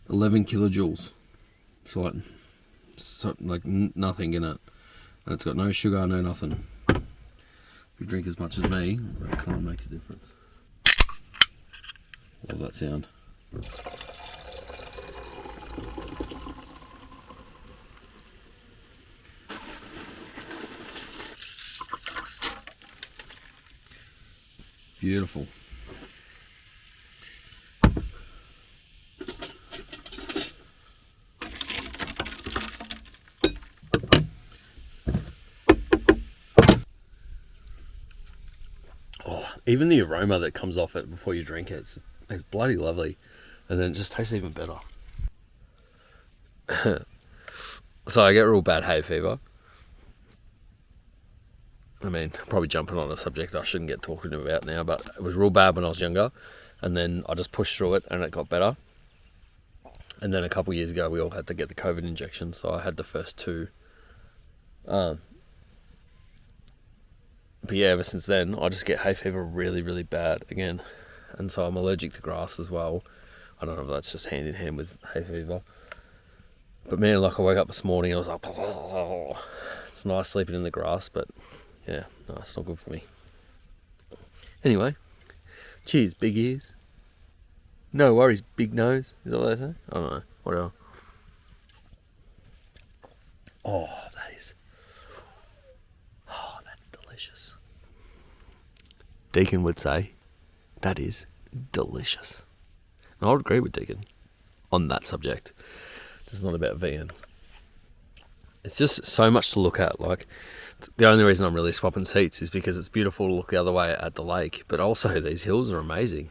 11 kilojoules. So like nothing in it, and it's got no sugar, no nothing. If you drink as much as me, that kind of makes a difference. Love that sound. Beautiful. Even the aroma that comes off it before you drink it, it's bloody lovely. And then it just tastes even better. So I get real bad hay fever. I mean, probably jumping on a subject I shouldn't get talking about now, but it was real bad when I was younger. And then I just pushed through it and it got better. And then a couple of years ago, we all had to get the COVID injection. So I had the first two. But yeah, ever since then, I just get hay fever really, really bad again. And so I'm allergic to grass as well. I don't know if that's just hand in hand with hay fever. But man, like I woke up this morning and I was like, oh, it's nice sleeping in the grass, but yeah, no, it's not good for me. Anyway, cheers, big ears. No worries, big nose. Is that what they say? I don't know, whatever. Oh, that's delicious. Deacon would say, that is delicious. And I would agree with Deacon on that subject. It's not about VNs. It's just so much to look at. Like, the only reason I'm really swapping seats is because it's beautiful to look the other way at the lake, but also these hills are amazing.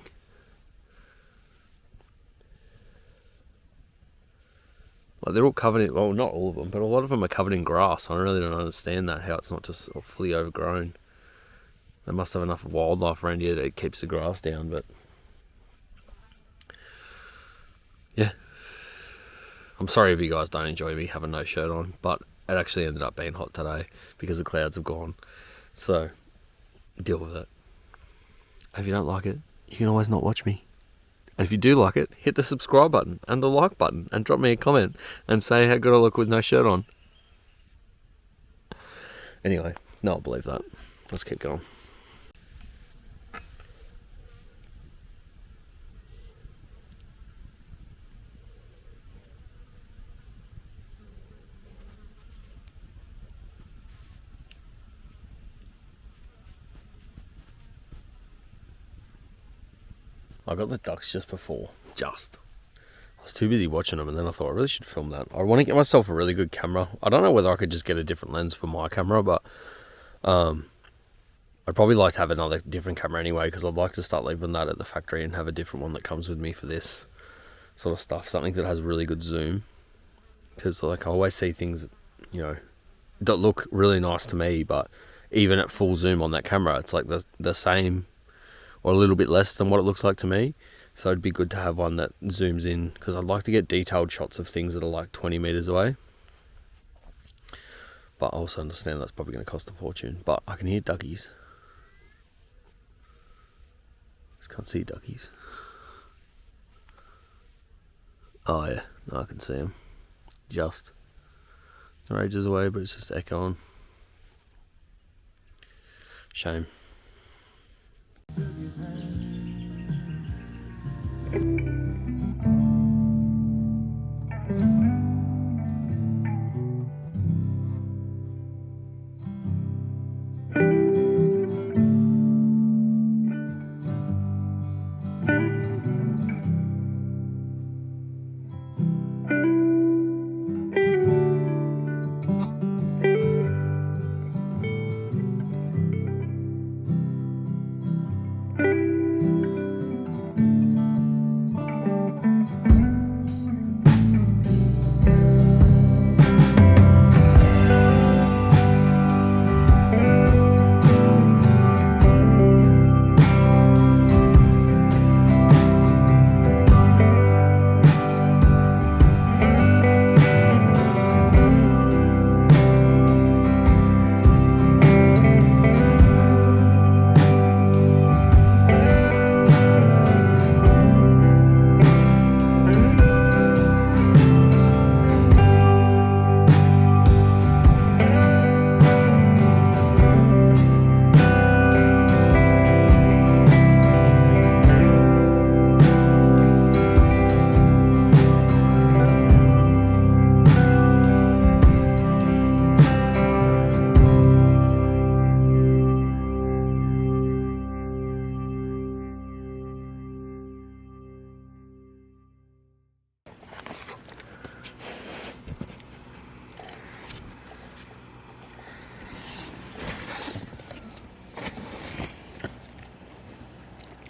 Like, they're all covered in, well, not all of them, but a lot of them are covered in grass. I really don't understand that, how it's not just fully overgrown. They must have enough wildlife around here that it keeps the grass down, but yeah. I'm sorry if you guys don't enjoy me having no shirt on, but it actually ended up being hot today because the clouds have gone. So, deal with it. If you don't like it, you can always not watch me. And if you do like it, hit the subscribe button and the like button and drop me a comment and say how good I look with no shirt on. Anyway, no, I'll believe that. Let's keep going. I got the ducks just before. I was too busy watching them, and then I thought I really should film that. I want to get myself a really good camera. I don't know whether I could just get a different lens for my camera, but I'd probably like to have another different camera anyway, because I'd like to start leaving that at the factory and have a different one that comes with me for this sort of stuff. Something that has really good zoom, because like I always see things, you know, that look really nice to me, but even at full zoom on that camera, it's like the same or a little bit less than what it looks like to me. So it'd be good to have one that zooms in, because I'd like to get detailed shots of things that are like 20 meters away. But I also understand that's probably going to cost a fortune. But I can hear duckies. Just can't see duckies. Oh yeah, no, I can see them. Just. They're ages away, but it's just echoing. Shame.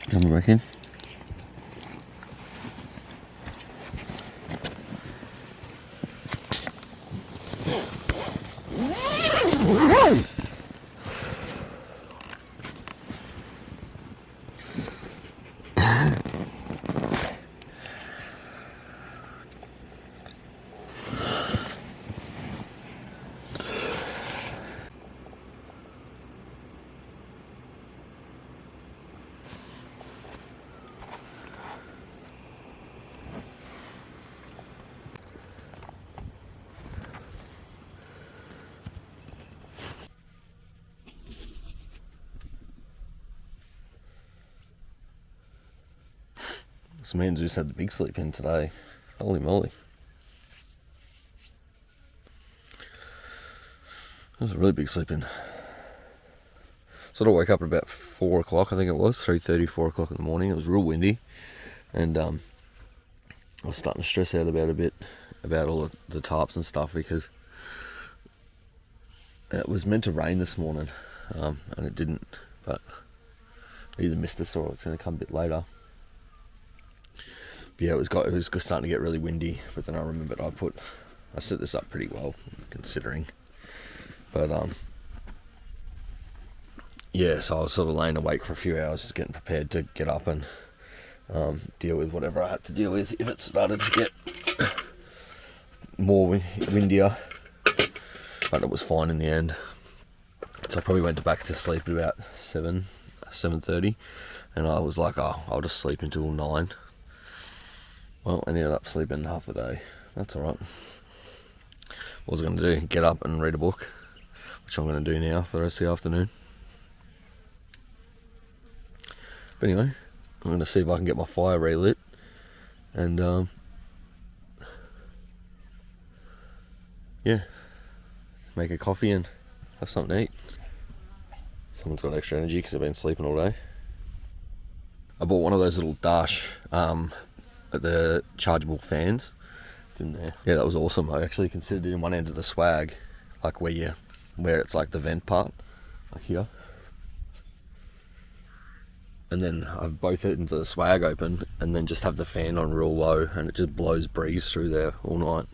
Coming back in. So me and Zeus had the big sleep in today. Holy moly. It was a really big sleep in. Sort of woke up at about 4 o'clock, I think it was, 3:30, 4 o'clock in the morning. It was real windy, and I was starting to stress out about a bit about all the tarps and stuff, because it was meant to rain this morning, and it didn't, but I either missed this or it's going to come a bit later. But yeah, it was starting to get really windy, but then I remembered I set this up pretty well, considering. But yeah, so I was sort of laying awake for a few hours, just getting prepared to get up and deal with whatever I had to deal with if it started to get more windier. But it was fine in the end. So I probably went back to sleep at about 7:30, and I was like, oh, I'll just sleep until 9. Well, I ended up sleeping half the day. That's alright. What was I going to do? Get up and read a book, which I'm going to do now for the rest of the afternoon. But anyway, I'm going to see if I can get my fire relit, and yeah, make a coffee and have something to eat. Someone's got extra energy because they've been sleeping all day. I bought one of those little Dash the chargeable fans. It's in there. Yeah, that was awesome. I actually considered it in one end of the swag, like where it's like the vent part, like here. and then I've both it into the swag open, and then just have the fan on real low, and it just blows breeze through there all night,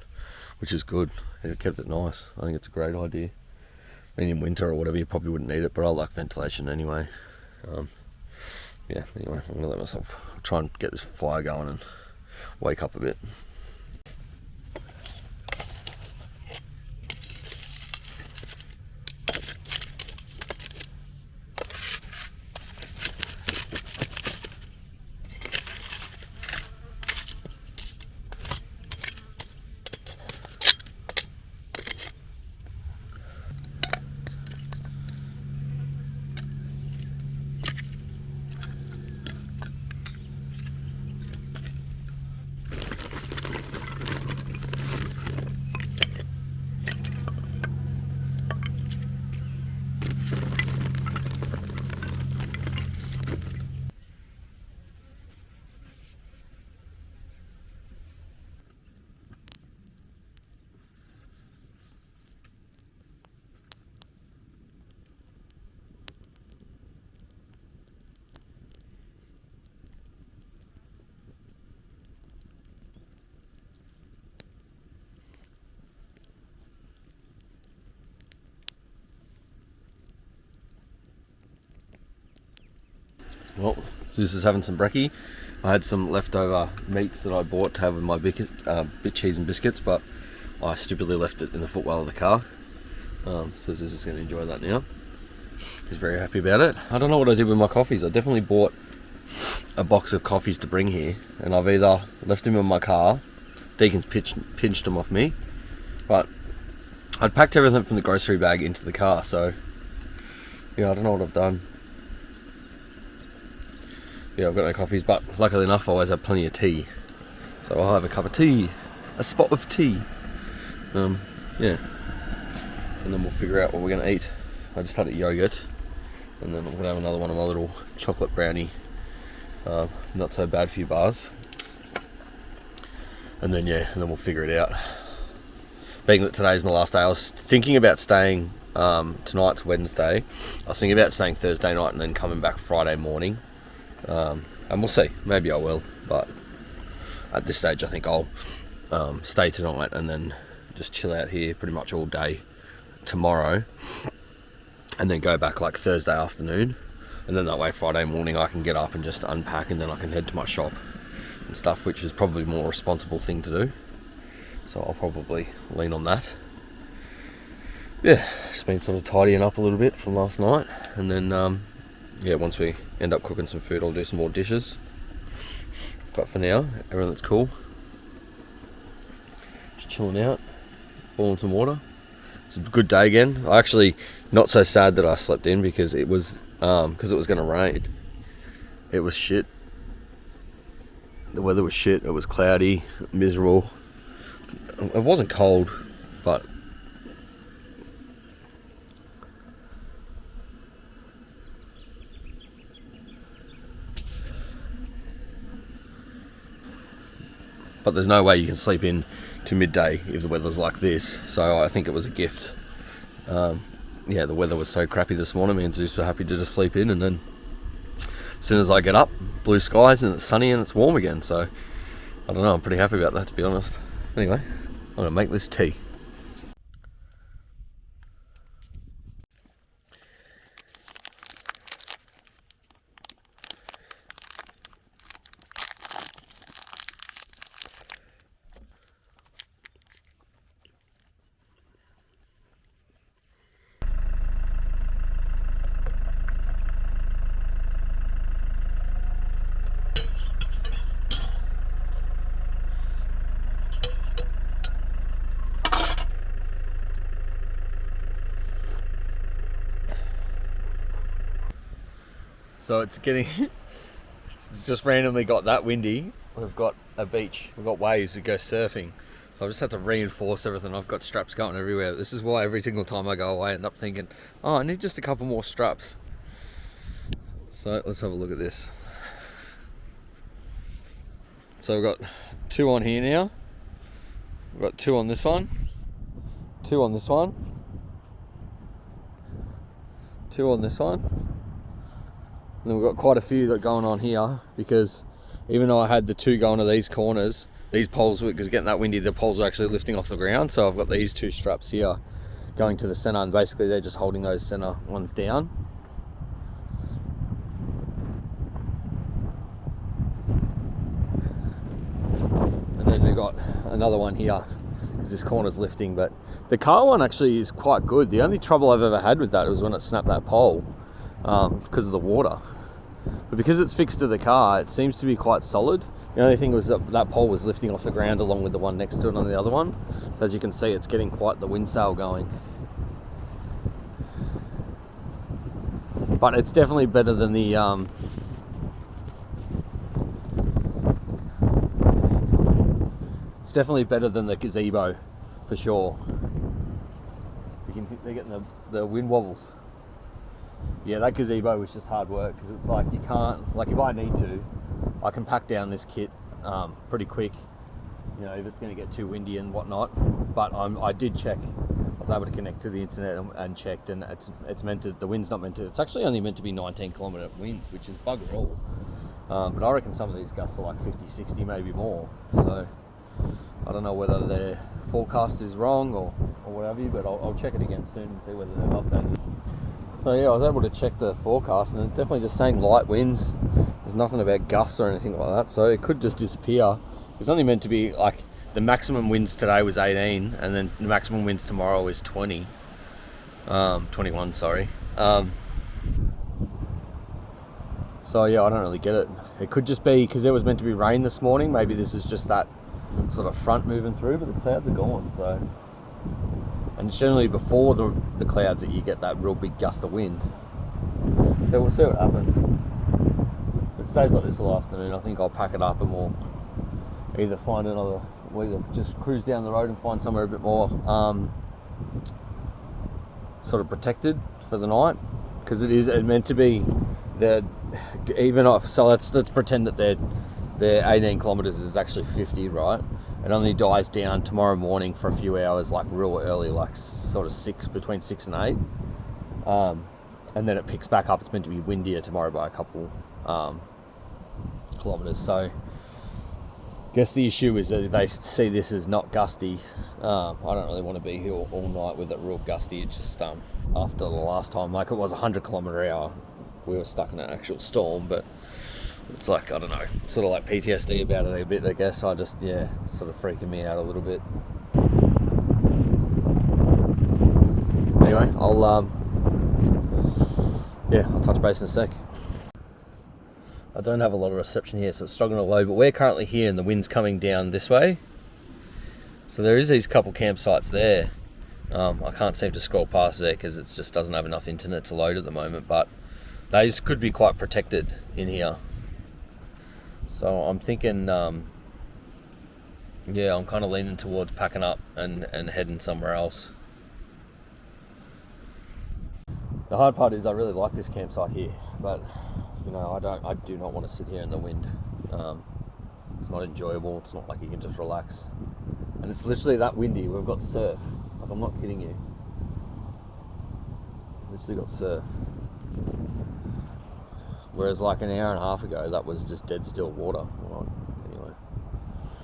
which is good. It kept it nice. I think it's a great idea. I mean, in winter or whatever, you probably wouldn't need it, but I like ventilation anyway. Yeah, anyway, I'm gonna let myself try and get this fire going and wake up a bit. Well, Zeus is having some brekkie. I had some leftover meats that I bought to have with my bit cheese and biscuits, but I stupidly left it in the footwell of the car. So Zeus is going to enjoy that now. He's very happy about it. I don't know what I did with my coffees. I definitely bought a box of coffees to bring here, and I've either left them in my car, Deacon's pinched them off me, but I'd packed everything from the grocery bag into the car, so yeah, I don't know what I've done. Yeah, I've got no coffees, but luckily enough I always have plenty of tea, so I'll have a cup of tea, a spot of tea. Yeah, and then we'll figure out what we're going to eat. I just had a yogurt, and then I'm going to have another one of my little chocolate brownie, not so bad for you bars, and then we'll figure it out. Being that today's my last day, I was thinking about staying, tonight's Wednesday, I was thinking about staying Thursday night and then coming back Friday morning. And we'll see, maybe I will, but at this stage I think I'll stay tonight and then just chill out here pretty much all day tomorrow, and then go back like Thursday afternoon, and then that way Friday morning I can get up and just unpack, and then I can head to my shop and stuff, which is probably a more responsible thing to do, so I'll probably lean on that. Yeah, just been sort of tidying up a little bit from last night, and then yeah, once we end up cooking some food, I'll do some more dishes. But for now, everything's cool. Just chilling out, boiling some water. It's a good day again. I actually not so sad that I slept in, because it was going to rain. It was shit. The weather was shit. It was cloudy, miserable. It wasn't cold, but there's no way you can sleep in to midday if the weather's like this, so I think it was a gift. Yeah, the weather was so crappy this morning, me and Zeus were happy to just sleep in, and then as soon as I get up, blue skies and it's sunny and it's warm again, so I don't know, I'm pretty happy about that, to be honest. Anyway, I'm going to make this tea. So it's just randomly got that windy. We've got a beach, we've got waves, we go surfing. So I've just had to reinforce everything. I've got straps going everywhere. This is why every single time I go away I end up thinking, oh, I need just a couple more straps. So let's have a look at this. So we've got 2 on here now. We've got 2 on this one, 2 on this one, 2 on this one, And then we've got quite a few that are going on here, because even though I had the 2 going to these corners, these poles, because getting that windy, the poles are actually lifting off the ground. So I've got these 2 straps here going to the center, and basically they're just holding those center ones down. And then we've got another one here, because this corner's lifting. But the car one actually is quite good. The only trouble I've ever had with that was when it snapped that pole, because of the water. But because it's fixed to the car, it seems to be quite solid. The only thing was that pole was lifting off the ground along with the one next to it on the other one. So as you can see, it's getting quite the wind sail going. But it's definitely better than the it's definitely better than the gazebo, for sure. They're getting the wind wobbles. Yeah, that gazebo was just hard work, because it's like you can't, like if I need to, I can pack down this kit pretty quick, you know, if it's going to get too windy and whatnot. But I did check. I was able to connect to the internet and checked, and it's meant to, the wind's not meant to, it's actually only meant to be 19 kilometre winds, which is bugger all. But I reckon some of these gusts are like 50, 60, maybe more. So I don't know whether their forecast is wrong or whatever, but I'll check it again soon and see whether they've updated. So yeah, I was able to check the forecast, and it's definitely just saying light winds. There's nothing about gusts or anything like that, so it could just disappear. It's only meant to be like, the maximum winds today was 18, and then the maximum winds tomorrow is 20. 21, sorry. So yeah, I don't really get it. It could just be because there was meant to be rain this morning. Maybe this is just that sort of front moving through, but the clouds are gone, so. And it's generally before the clouds that you get that real big gust of wind. So we'll see what happens. If it stays like this all afternoon, I think I'll pack it up and we'll either find another, we'll either just cruise down the road and find somewhere a bit more sort of protected for the night, because it is meant to be so let's pretend that their 18 kilometers is actually 50, right? It only dies down tomorrow morning for a few hours, like real early, like sort of between 6 and 8. And then it picks back up. It's meant to be windier tomorrow by a couple kilometers. So I guess the issue is that if they see this as not gusty, I don't really want to be here all night with it real gusty. It just after the last time, like it was 100 kilometre hour, we were stuck in an actual storm, but it's like, I don't know, sort of like PTSD about it a bit, I guess. I just, yeah, sort of freaking me out a little bit. Anyway, I'll touch base in a sec. I don't have a lot of reception here, so it's struggling to load, but we're currently here and the wind's coming down this way. So there is these couple campsites there. I can't seem to scroll past there because it just doesn't have enough internet to load at the moment, but those could be quite protected in here. So I'm thinking, I'm kind of leaning towards packing up and heading somewhere else. The hard part is I really like this campsite here, but you know, I do not want to sit here in the wind. It's not enjoyable. It's not like you can just relax, and it's literally that windy. We've got surf. Like, I'm not kidding you. Literally got surf. Whereas like an hour and a half ago, that was just dead still water. Right, anyway,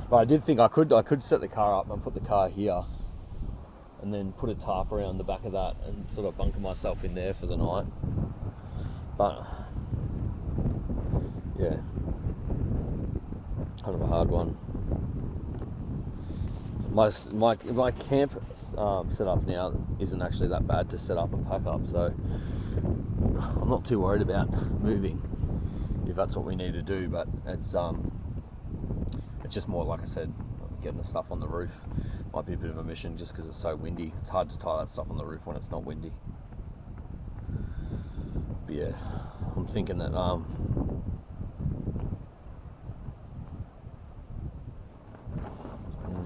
but I did think I could set the car up and put the car here, and then put a tarp around the back of that and sort of bunker myself in there for the night. But yeah, kind of a hard one. My camp set up now isn't actually that bad to set up and pack up, so I'm not too worried about moving if that's what we need to do. But it's just more, like I said, getting the stuff on the roof might be a bit of a mission, just because it's so windy. It's hard to tie that stuff on the roof when it's not windy. But yeah, I'm thinking that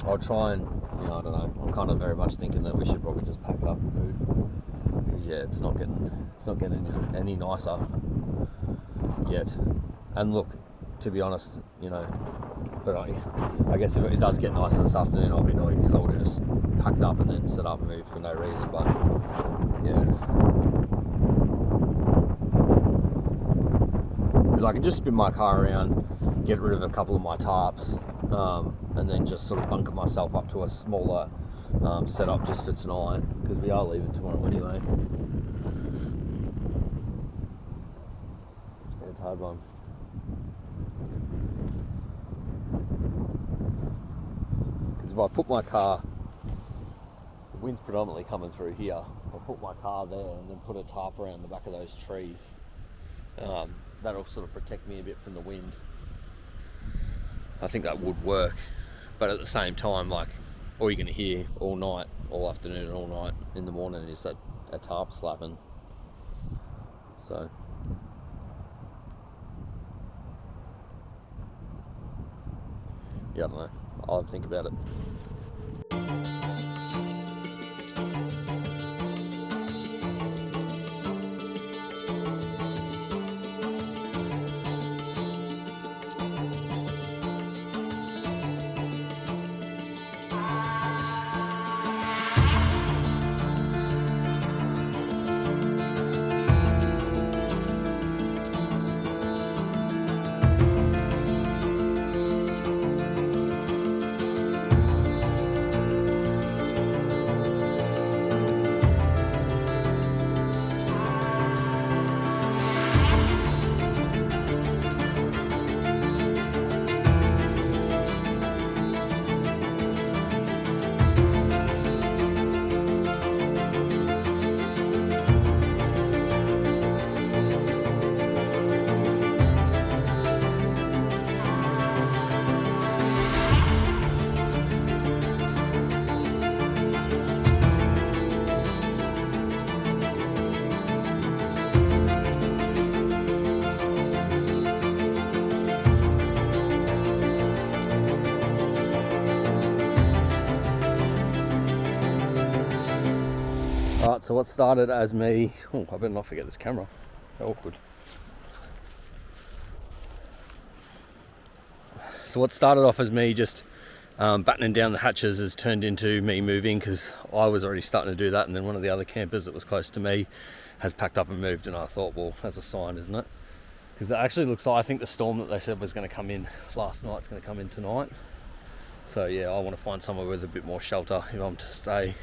I'll try and, I don't know, I'm kind of very much thinking that we should probably just pack up and move, because yeah, it's not getting any nicer yet. And look, to be honest, but I guess if it does get nicer this afternoon, I'll be annoyed, because I would have just packed up and then set up and moved for no reason. But yeah, because I can just spin my car around, get rid of a couple of my tarps, and then just sort of bunker myself up to a smaller setup just for tonight, because we are leaving tomorrow anyway. Yeah, it's a hard one. Because if I put my car, the wind's predominantly coming through here, I'll put my car there and then put a tarp around the back of those trees. That'll sort of protect me a bit from the wind. I think that would work, but at the same time, like, all you're going to hear all night, all afternoon and all night in the morning is that a tarp slapping. So yeah, I don't know, I'll have to think about it. Alright, so what started as me, oh, I better not forget this camera, how awkward. So what started off as me just battening down the hatches has turned into me moving, because I was already starting to do that, and then one of the other campers that was close to me has packed up and moved, and I thought, well, that's a sign, isn't it? Because it actually looks like, I think the storm that they said was going to come in last night's going to come in tonight. So yeah, I want to find somewhere with a bit more shelter if I'm to stay.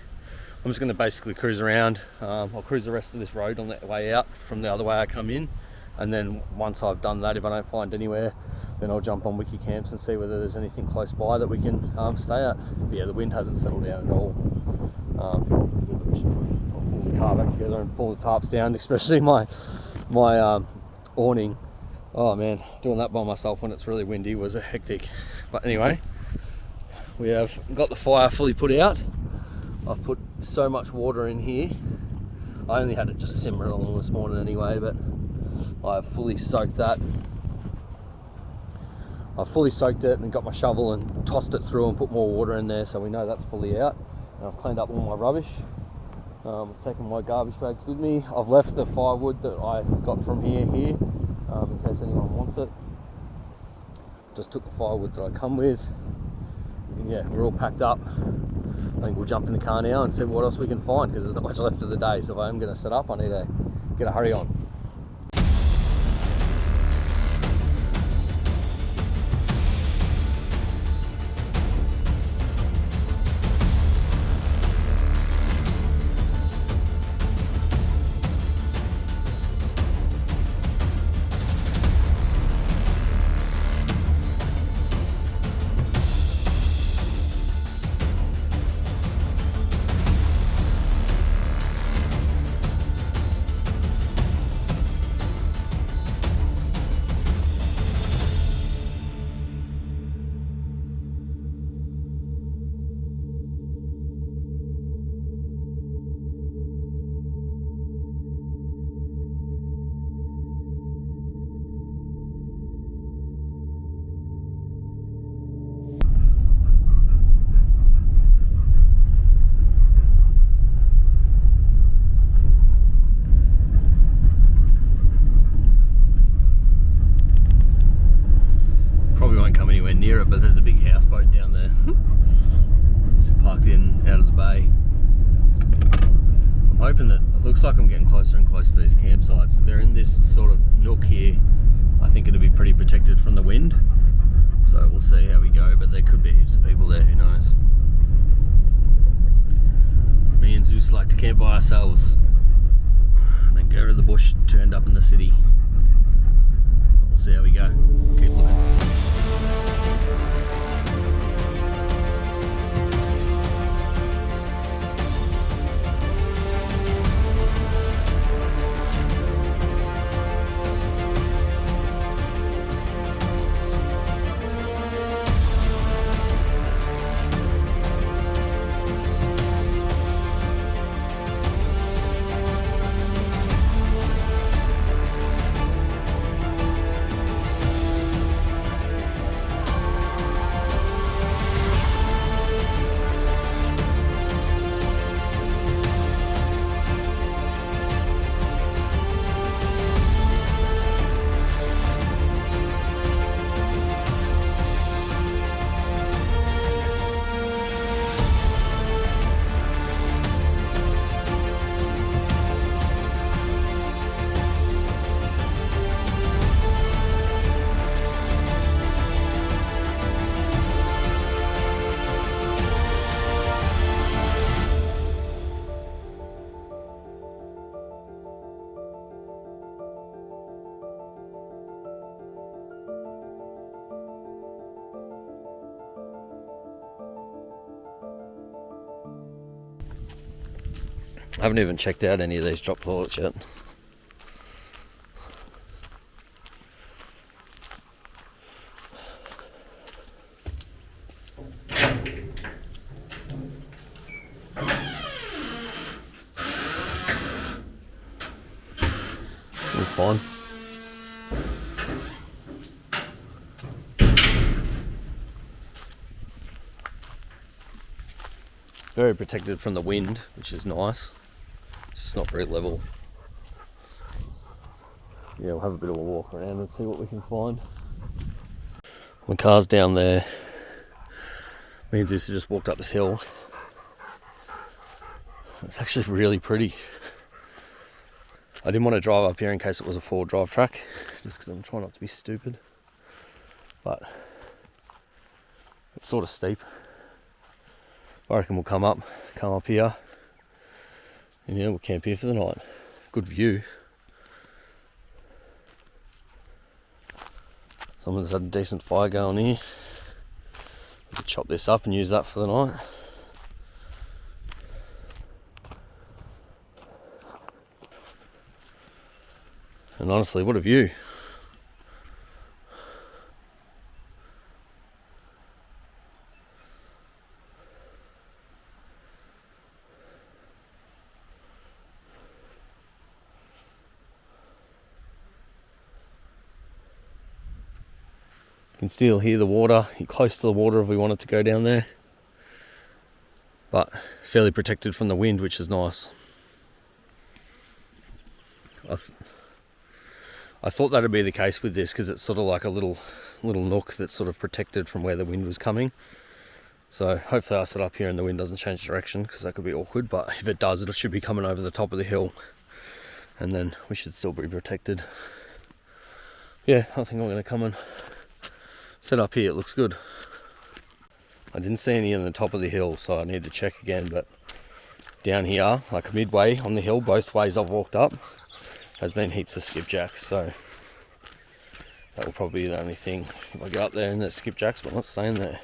I'm just going to basically cruise around. I'll cruise the rest of this road on the way out from the other way I come in, and then once I've done that, if I don't find anywhere, then I'll jump on Wiki Camps and see whether there's anything close by that we can stay at. But yeah, the wind hasn't settled down at all. I'll pull the car back together and pull the tarps down, especially my awning. Oh man, doing that by myself when it's really windy was a hectic. But anyway, we have got the fire fully put out. I've put so much water in here. I only had it just simmer along this morning anyway, but I've fully soaked that. I've fully soaked it and got my shovel and tossed it through and put more water in there, so we know that's fully out. And I've cleaned up all my rubbish. I've taken my garbage bags with me. I've left the firewood that I got from here, in case anyone wants it. Just took the firewood that I come with. And yeah, we're all packed up. I think we'll jump in the car now and see what else we can find, because there's not much left of the day. So if I am going to set up, I need to get a hurry on. Near it, but there's a big houseboat down there. It's parked in out of the bay. I'm hoping that it looks like I'm getting closer and closer to these campsites. If they're in this sort of nook here, I think it'll be pretty protected from the wind. So we'll see how we go, but there could be heaps of people there, who knows. Me and Zeus like to camp by ourselves and then go to the bush to end up in the city. We'll see how we go. Keep looking. I haven't even checked out any of these drop toilets yet. We're fine. Very protected from the wind, which is nice. It's just not very level. Yeah, we'll have a bit of a walk around and see what we can find. The car's down there. Me and Zeus just walked up this hill. It's actually really pretty. I didn't want to drive up here in case it was a four drive track, just because I'm trying not to be stupid. But it's sort of steep. I reckon we'll come up here, and yeah, we'll camp here for the night. Good view. Someone's had a decent fire going here. We could chop this up and use that for the night. And honestly, what a view. You can still hear the water. You're close to the water if we wanted to go down there. But fairly protected from the wind, which is nice. I thought that'd be the case with this because it's sort of like a little nook that's sort of protected from where the wind was coming. So hopefully I set up here and the wind doesn't change direction, because that could be awkward. But if it does, it should be coming over the top of the hill, and then we should still be protected. Yeah, I think I'm going to come and set up here. It looks good. I didn't see any on the top of the hill, so I need to check again. But down here, like midway on the hill, both ways I've walked up, has been heaps of skipjacks. So that will probably be the only thing. If I get up there and there's skipjacks, but I'm not staying there.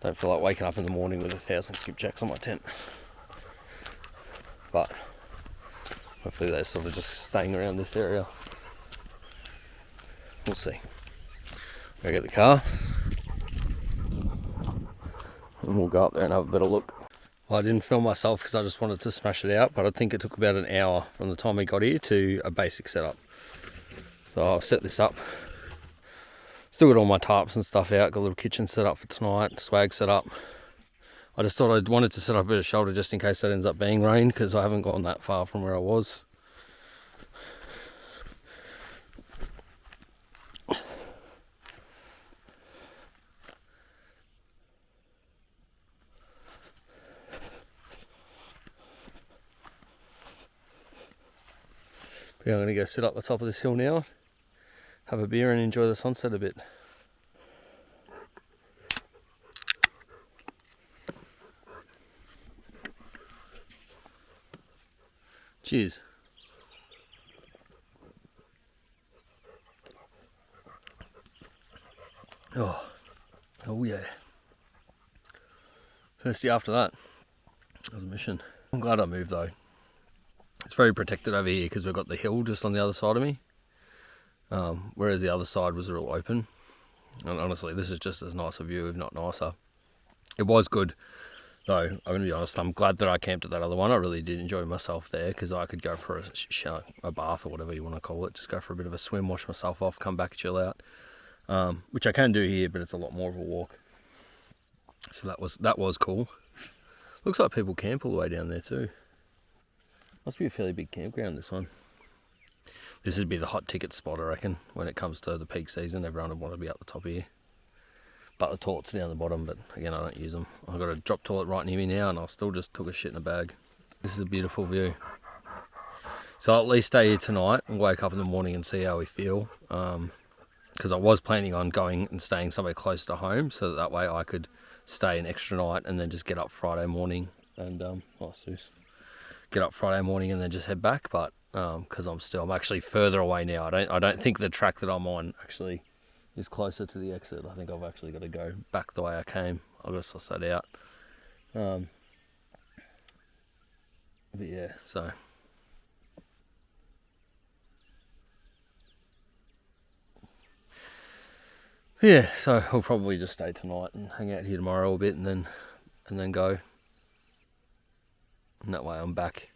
Don't feel like waking up in the morning with 1,000 skipjacks on my tent. But hopefully they're sort of just staying around this area. We'll see. Go get the car and we'll go up there and have a better look. Well, I didn't film myself because I just wanted to smash it out, but I think it took about an hour from the time we got here to a basic setup. So I'll set this up. Still got all my tarps and stuff out, got a little kitchen set up for tonight, swag set up. I just thought I wanted to set up a bit of shelter just in case that ends up being rain, because I haven't gone that far from where I was. Yeah, I'm going to go sit up the top of this hill now have a beer and enjoy the sunset a bit. Cheers. Oh yeah. Thirsty after that. That was a mission. I'm glad I moved though. It's very protected over here because we've got the hill just on the other side of me. Whereas the other side was real open. And honestly, this is just as nice a view, if not nicer. It was good though, I'm going to be honest. I'm glad that I camped at that other one. I really did enjoy myself there because I could go for a bath or whatever you want to call it. Just go for a bit of a swim, wash myself off, come back, chill out. Which I can do here, but it's a lot more of a walk. So that was cool. Looks like people camp all the way down there too. Must be a fairly big campground, this one. This would be the hot ticket spot, I reckon, when it comes to the peak season. Everyone would want to be up the top here. But the toilets are down the bottom, but again, I don't use them. I've got a drop toilet right near me now, and I still just took a shit in a bag. This is a beautiful view. So I'll at least stay here tonight and wake up in the morning and see how we feel. Because I was planning on going and staying somewhere close to home, so that way I could stay an extra night and then just get up Friday morning and get up Friday morning and then just head back. But because I'm actually further away now. I don't think the track that I'm on actually is closer to the exit. I think I've actually got to go back the way I came. I'll just suss that out. But yeah, so yeah, so we'll probably just stay tonight and hang out here tomorrow a bit and then go. And that way I'm back.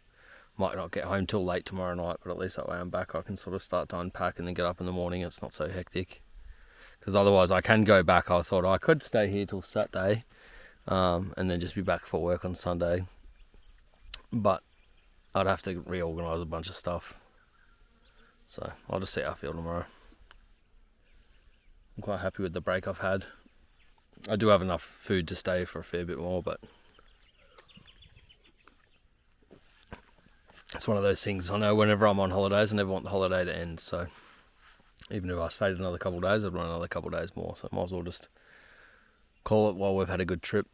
Might not get home till late tomorrow night, but at least that way I'm back. I can sort of start to unpack and then get up in the morning. It's not so hectic. Because otherwise I can go back. I thought I could stay here till Saturday and then just be back for work on Sunday. But I'd have to reorganise a bunch of stuff. So I'll just see how I feel tomorrow. I'm quite happy with the break I've had. I do have enough food to stay for a fair bit more, but it's one of those things. I know whenever I'm on holidays, I never want the holiday to end. So even if I stayed another couple of days, I'd run another couple of days more. So I might as well just call it while we've had a good trip.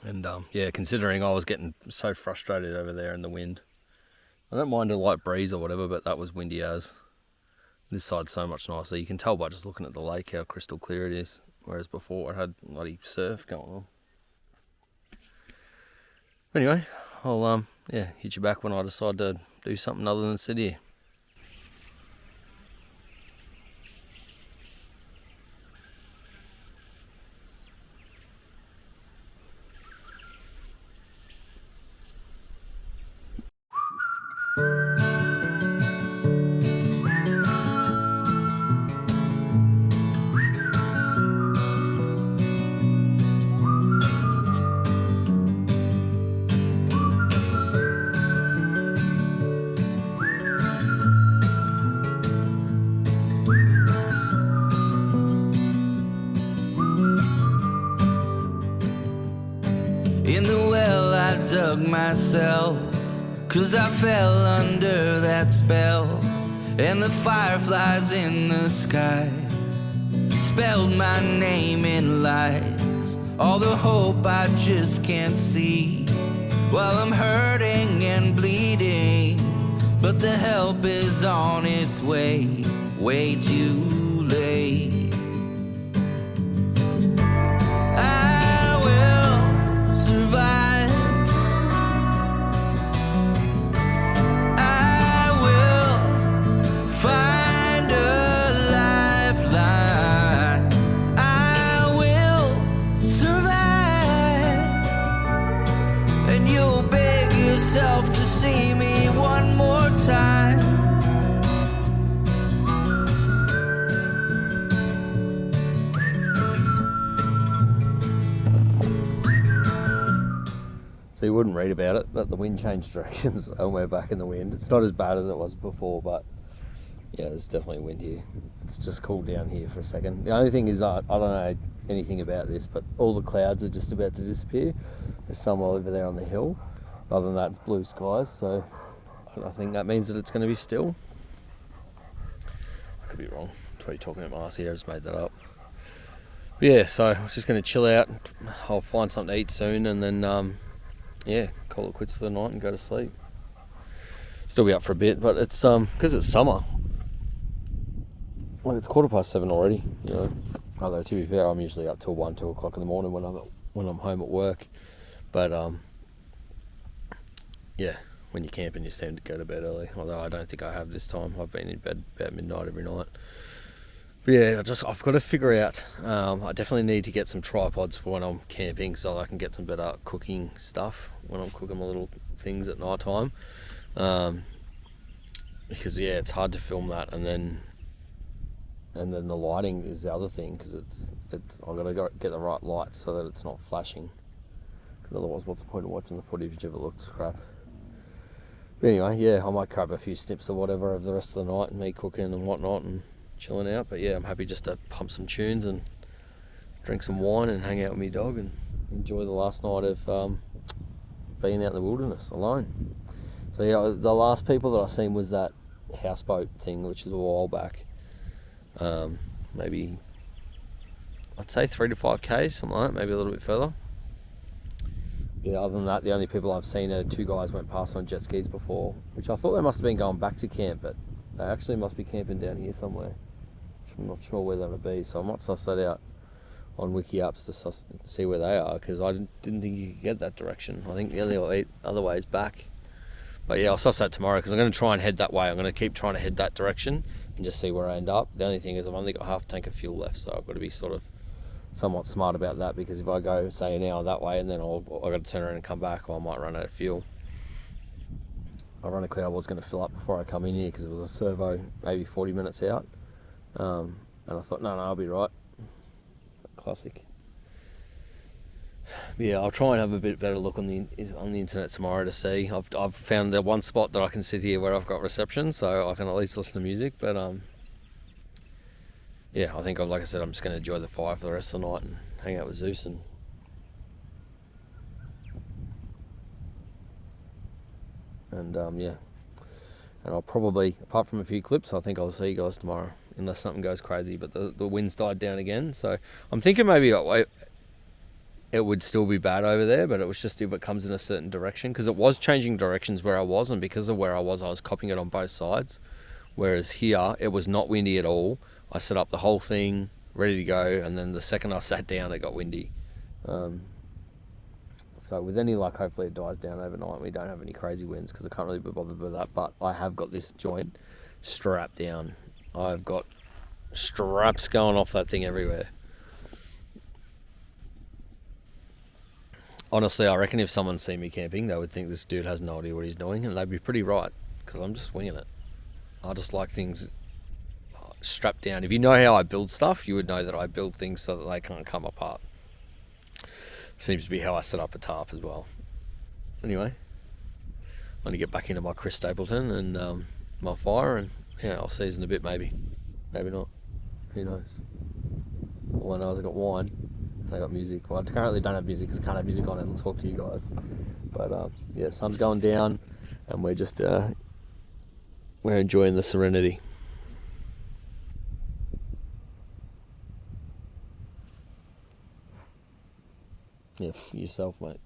And yeah, considering I was getting so frustrated over there in the wind. I don't mind a light breeze or whatever, but that was windy as. This side's so much nicer. You can tell by just looking at the lake how crystal clear it is. Whereas before it had bloody surf going on. Anyway, I'll hit you back when I decide to do something other than sit here. In the well I dug myself, 'cause I fell under that spell. And the fireflies in the sky spelled my name in lights. All the hope I just can't see while I'm hurting and bleeding. But the help is on its way, way too late. I will survive. I will find a lifeline. I will survive. And you'll beg yourself to see me one more time. So you wouldn't read about it, but the wind changed directions and we're back in the wind. It's not as bad as it was before, but yeah, there's definitely wind here. It's just cooled down here for a second. The only thing is I don't know anything about this, but all the clouds are just about to disappear. There's some over there on the hill. Other than that, it's blue skies, so I think that means that it's going to be still. could be wrong. Tweet talking at my ass here, I just made that up. But yeah, so I was just going to chill out. I'll find something to eat soon, and then yeah, call it quits for the night and go to sleep. Still be up for a bit, but it's because it's summer. Like it's 7:15 already, you know. Although to be fair, I'm usually up till 2 o'clock in the morning when I'm home at work. But yeah, when you're camping, you tend to go to bed early. Although I don't think I have this time. I've been in bed about midnight every night. But yeah, I've got to figure out. I definitely need to get some tripods for when I'm camping, so I can get some better cooking stuff when I'm cooking my little things at night time. Because yeah, it's hard to film that, and then the lighting is the other thing, because I've got to get the right light so that it's not flashing. Because otherwise, what's the point of watching the footage if it looks crap? But anyway, yeah, I might grab a few snips or whatever of the rest of the night and me cooking and whatnot and chilling out. But yeah, I'm happy just to pump some tunes and drink some wine and hang out with my dog and enjoy the last night of being out in the wilderness alone. So yeah, the last people that I seen was that houseboat thing, which is a while back. Maybe I'd say 3 to 5 k's, something like that, maybe a little bit further. Yeah, other than that, the only people I've seen are 2 guys went past on jet skis before, which I thought they must have been going back to camp, but they actually must be camping down here somewhere. I'm not sure where that would be, so I might suss that out on Wiki Apps to see where they are, because I didn't think you could get that direction. I think the only other way is back. But yeah, I'll suss that tomorrow, because I'm going to try and head that way. I'm going to keep trying to head that direction and just see where I end up. The only thing is I've only got half a tank of fuel left, so I've got to be sort of somewhat smart about that, because if I go, say, an hour that way and then I've got to turn around and come back, or I might run out of fuel. Ironically, I was going to fill up before I come in here, because it was a servo maybe 40 minutes out. And I thought, no, I'll be right. Classic. Yeah, I'll try and have a bit better look on the internet tomorrow to see. I've found the one spot that I can sit here where I've got reception, so I can at least listen to music. But yeah, I think, like I said, I'm just going to enjoy the fire for the rest of the night and hang out with Zeus and yeah. And I'll probably, apart from a few clips, I think I'll see you guys tomorrow, unless something goes crazy. But the wind's died down again, so I'm thinking maybe it would still be bad over there, but it was just if it comes in a certain direction, because it was changing directions where I was, and because of where I was copying it on both sides. Whereas here, it was not windy at all. I set up the whole thing, ready to go, and then the second I sat down, it got windy. So with any luck, hopefully it dies down overnight and we don't have any crazy winds, because I can't really be bothered with that. But I have got this joint strapped down. I've got straps going off that thing everywhere. Honestly, I reckon if someone seen me camping, they would think this dude has no idea what he's doing, and they'd be pretty right, because I'm just winging it. I just like things strapped down. If you know how I build stuff, you would know that I build things so that they can't come apart. Seems to be how I set up a tarp as well. Anyway, I'm going to get back into my Chris Stapleton and my fire, and yeah, I'll see you in a bit, maybe. Maybe not. Who knows? All I know is I got wine and I got music. Well, I currently don't have music because I can't have music on and talk to you guys. But yeah, sun's going down and we're just we're enjoying the serenity. Yeah, for yourself, mate.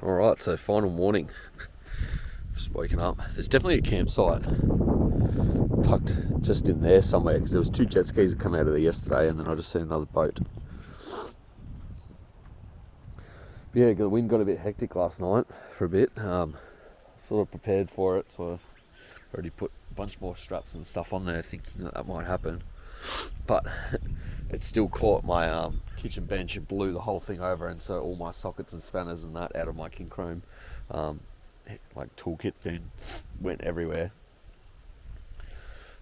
Alright, so final morning. Just waking up. There's definitely a campsite tucked just in there somewhere, because there was 2 jet skis that come out of there yesterday, and then I just seen another boat. But yeah, the wind got a bit hectic last night for a bit. Sort of prepared for it, so I've already put a bunch more straps and stuff on there thinking that might happen. But it still caught my kitchen bench, it blew the whole thing over, and so all my sockets and spanners and that out of my King Chrome like toolkit thing went everywhere.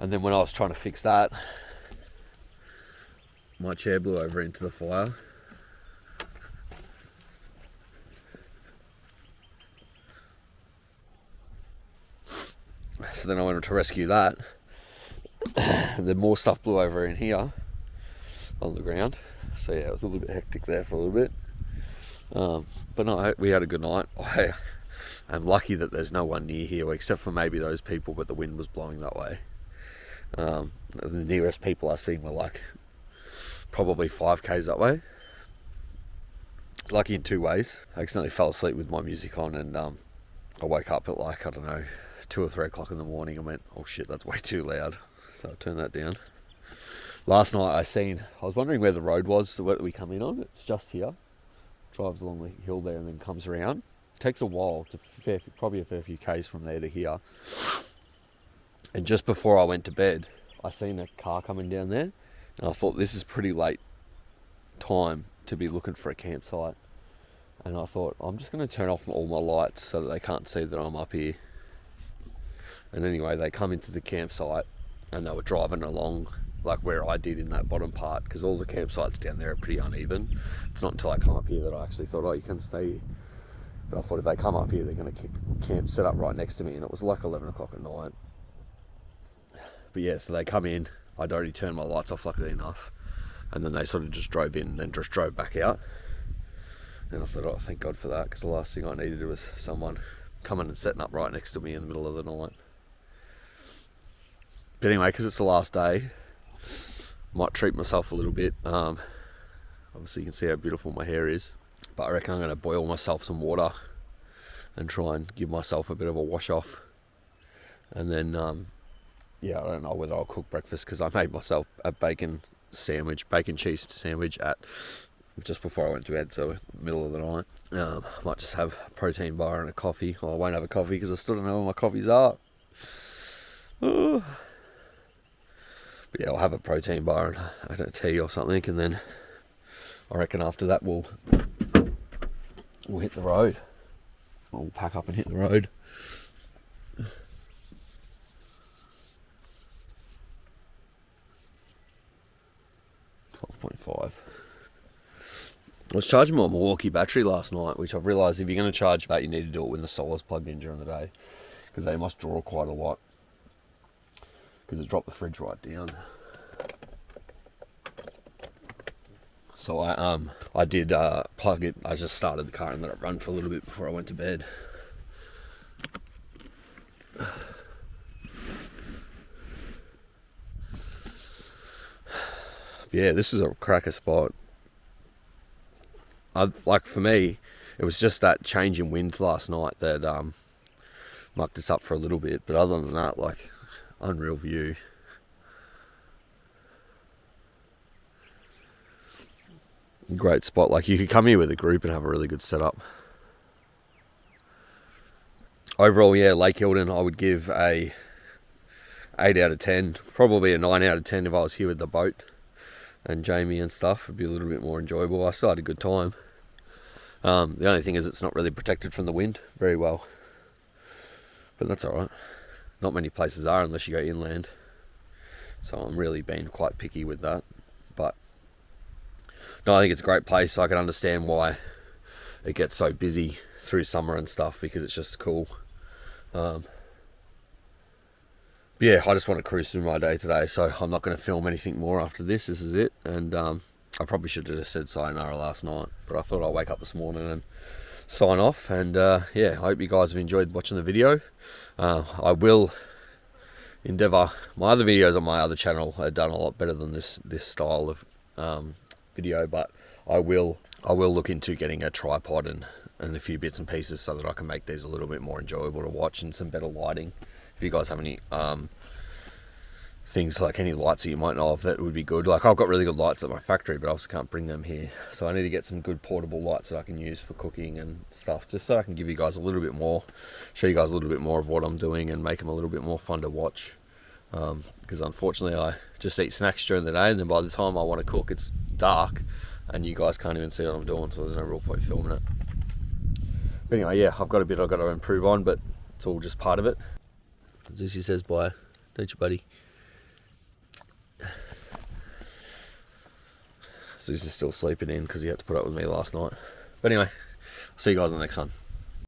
And then when I was trying to fix that, my chair blew over into the fire. So then I went to rescue that. And then more stuff blew over in here on the ground. So yeah, it was a little bit hectic there for a little bit. But no, we had a good night. I'm lucky that there's no one near here except for maybe those people, but the wind was blowing that way. The nearest people I seen were like probably 5k's that way. Lucky in two ways. I accidentally fell asleep with my music on, and I woke up at like, I don't know, 2 or 3 o'clock in the morning and went, oh shit, that's way too loud. So I turned that down. Last night I was wondering where the road was that we come in on. It's just here. Drives along the hill there and then comes around. Takes a while, probably a fair few k's from there to here. And just before I went to bed, I seen a car coming down there, and I thought, this is pretty late time to be looking for a campsite. And I thought, I'm just going to turn off all my lights so that they can't see that I'm up here. And anyway, they come into the campsite and they were driving along like where I did in that bottom part, because all the campsites down there are pretty uneven. It's not until I come up here that I actually thought, oh, you can stay here. But I thought if they come up here, they're going to camp set up right next to me, and it was like 11 o'clock at night. But yeah, so they come in, I'd already turned my lights off luckily enough, and then they sort of just drove in and then just drove back out. And I thought, oh, thank God for that, because the last thing I needed was someone coming and setting up right next to me in the middle of the night. But anyway, because it's the last day, might treat myself a little bit. Obviously you can see how beautiful my hair is, but I reckon I'm going to boil myself some water and try and give myself a bit of a wash off. And then yeah, I don't know whether I'll cook breakfast, because I made myself a bacon cheese sandwich at just before I went to bed, so middle of the night. I might just have a protein bar and a coffee. Well, I won't have a coffee because I still don't know where my coffees are. But yeah, I'll have a protein bar and a tea or something, and then I reckon after that we'll hit the road. We'll pack up and hit the road. 12.5. I was charging my Milwaukee battery last night, which I've realised if you're going to charge that, you need to do it when the solar's plugged in during the day, because they must draw quite a lot, because it dropped the fridge right down. So I did plug it. I just started the car and let it run for a little bit before I went to bed. Yeah, this is a cracker spot. Like for me, it was just that change in wind last night that mucked us up for a little bit. But other than that, like, unreal view. Great spot. Like, you could come here with a group and have a really good setup. Overall, yeah, Lake Eildon, I would give a 8 out of 10. Probably a 9 out of 10 if I was here with the boat and Jamie and stuff. It'd be a little bit more enjoyable. I still had a good time. The only thing is it's not really protected from the wind very well, but that's alright. Not many places are unless you go inland, so I'm really being quite picky with that. But no, I think it's a great place. I can understand why it gets so busy through summer and stuff, because it's just cool. Yeah, I just want to cruise through my day today, so I'm not going to film anything more after this. This is it. And I probably should have just said sayonara last night, but I thought I'd wake up this morning and sign off. And yeah, I hope you guys have enjoyed watching the video. I will endeavour. My other videos on my other channel are done a lot better than this style of video, but I will look into getting a tripod and a few bits and pieces so that I can make these a little bit more enjoyable to watch, and some better lighting. If you guys have any things like any lights that you might know of that would be good. Like, I've got really good lights at my factory, but I also can't bring them here, so I need to get some good portable lights that I can use for cooking and stuff, just so I can give you guys a little bit more, show you guys a little bit more of what I'm doing and make them a little bit more fun to watch. Because unfortunately I just eat snacks during the day, and then by the time I want to cook it's dark, and you guys can't even see what I'm doing, so there's no real point filming it. But anyway, yeah, I've got a bit I've got to improve on, but it's all just part of it. Zuzi says bye, don't you, buddy? Zuzi's still sleeping in because he had to put up with me last night. But anyway, I'll see you guys on the next one.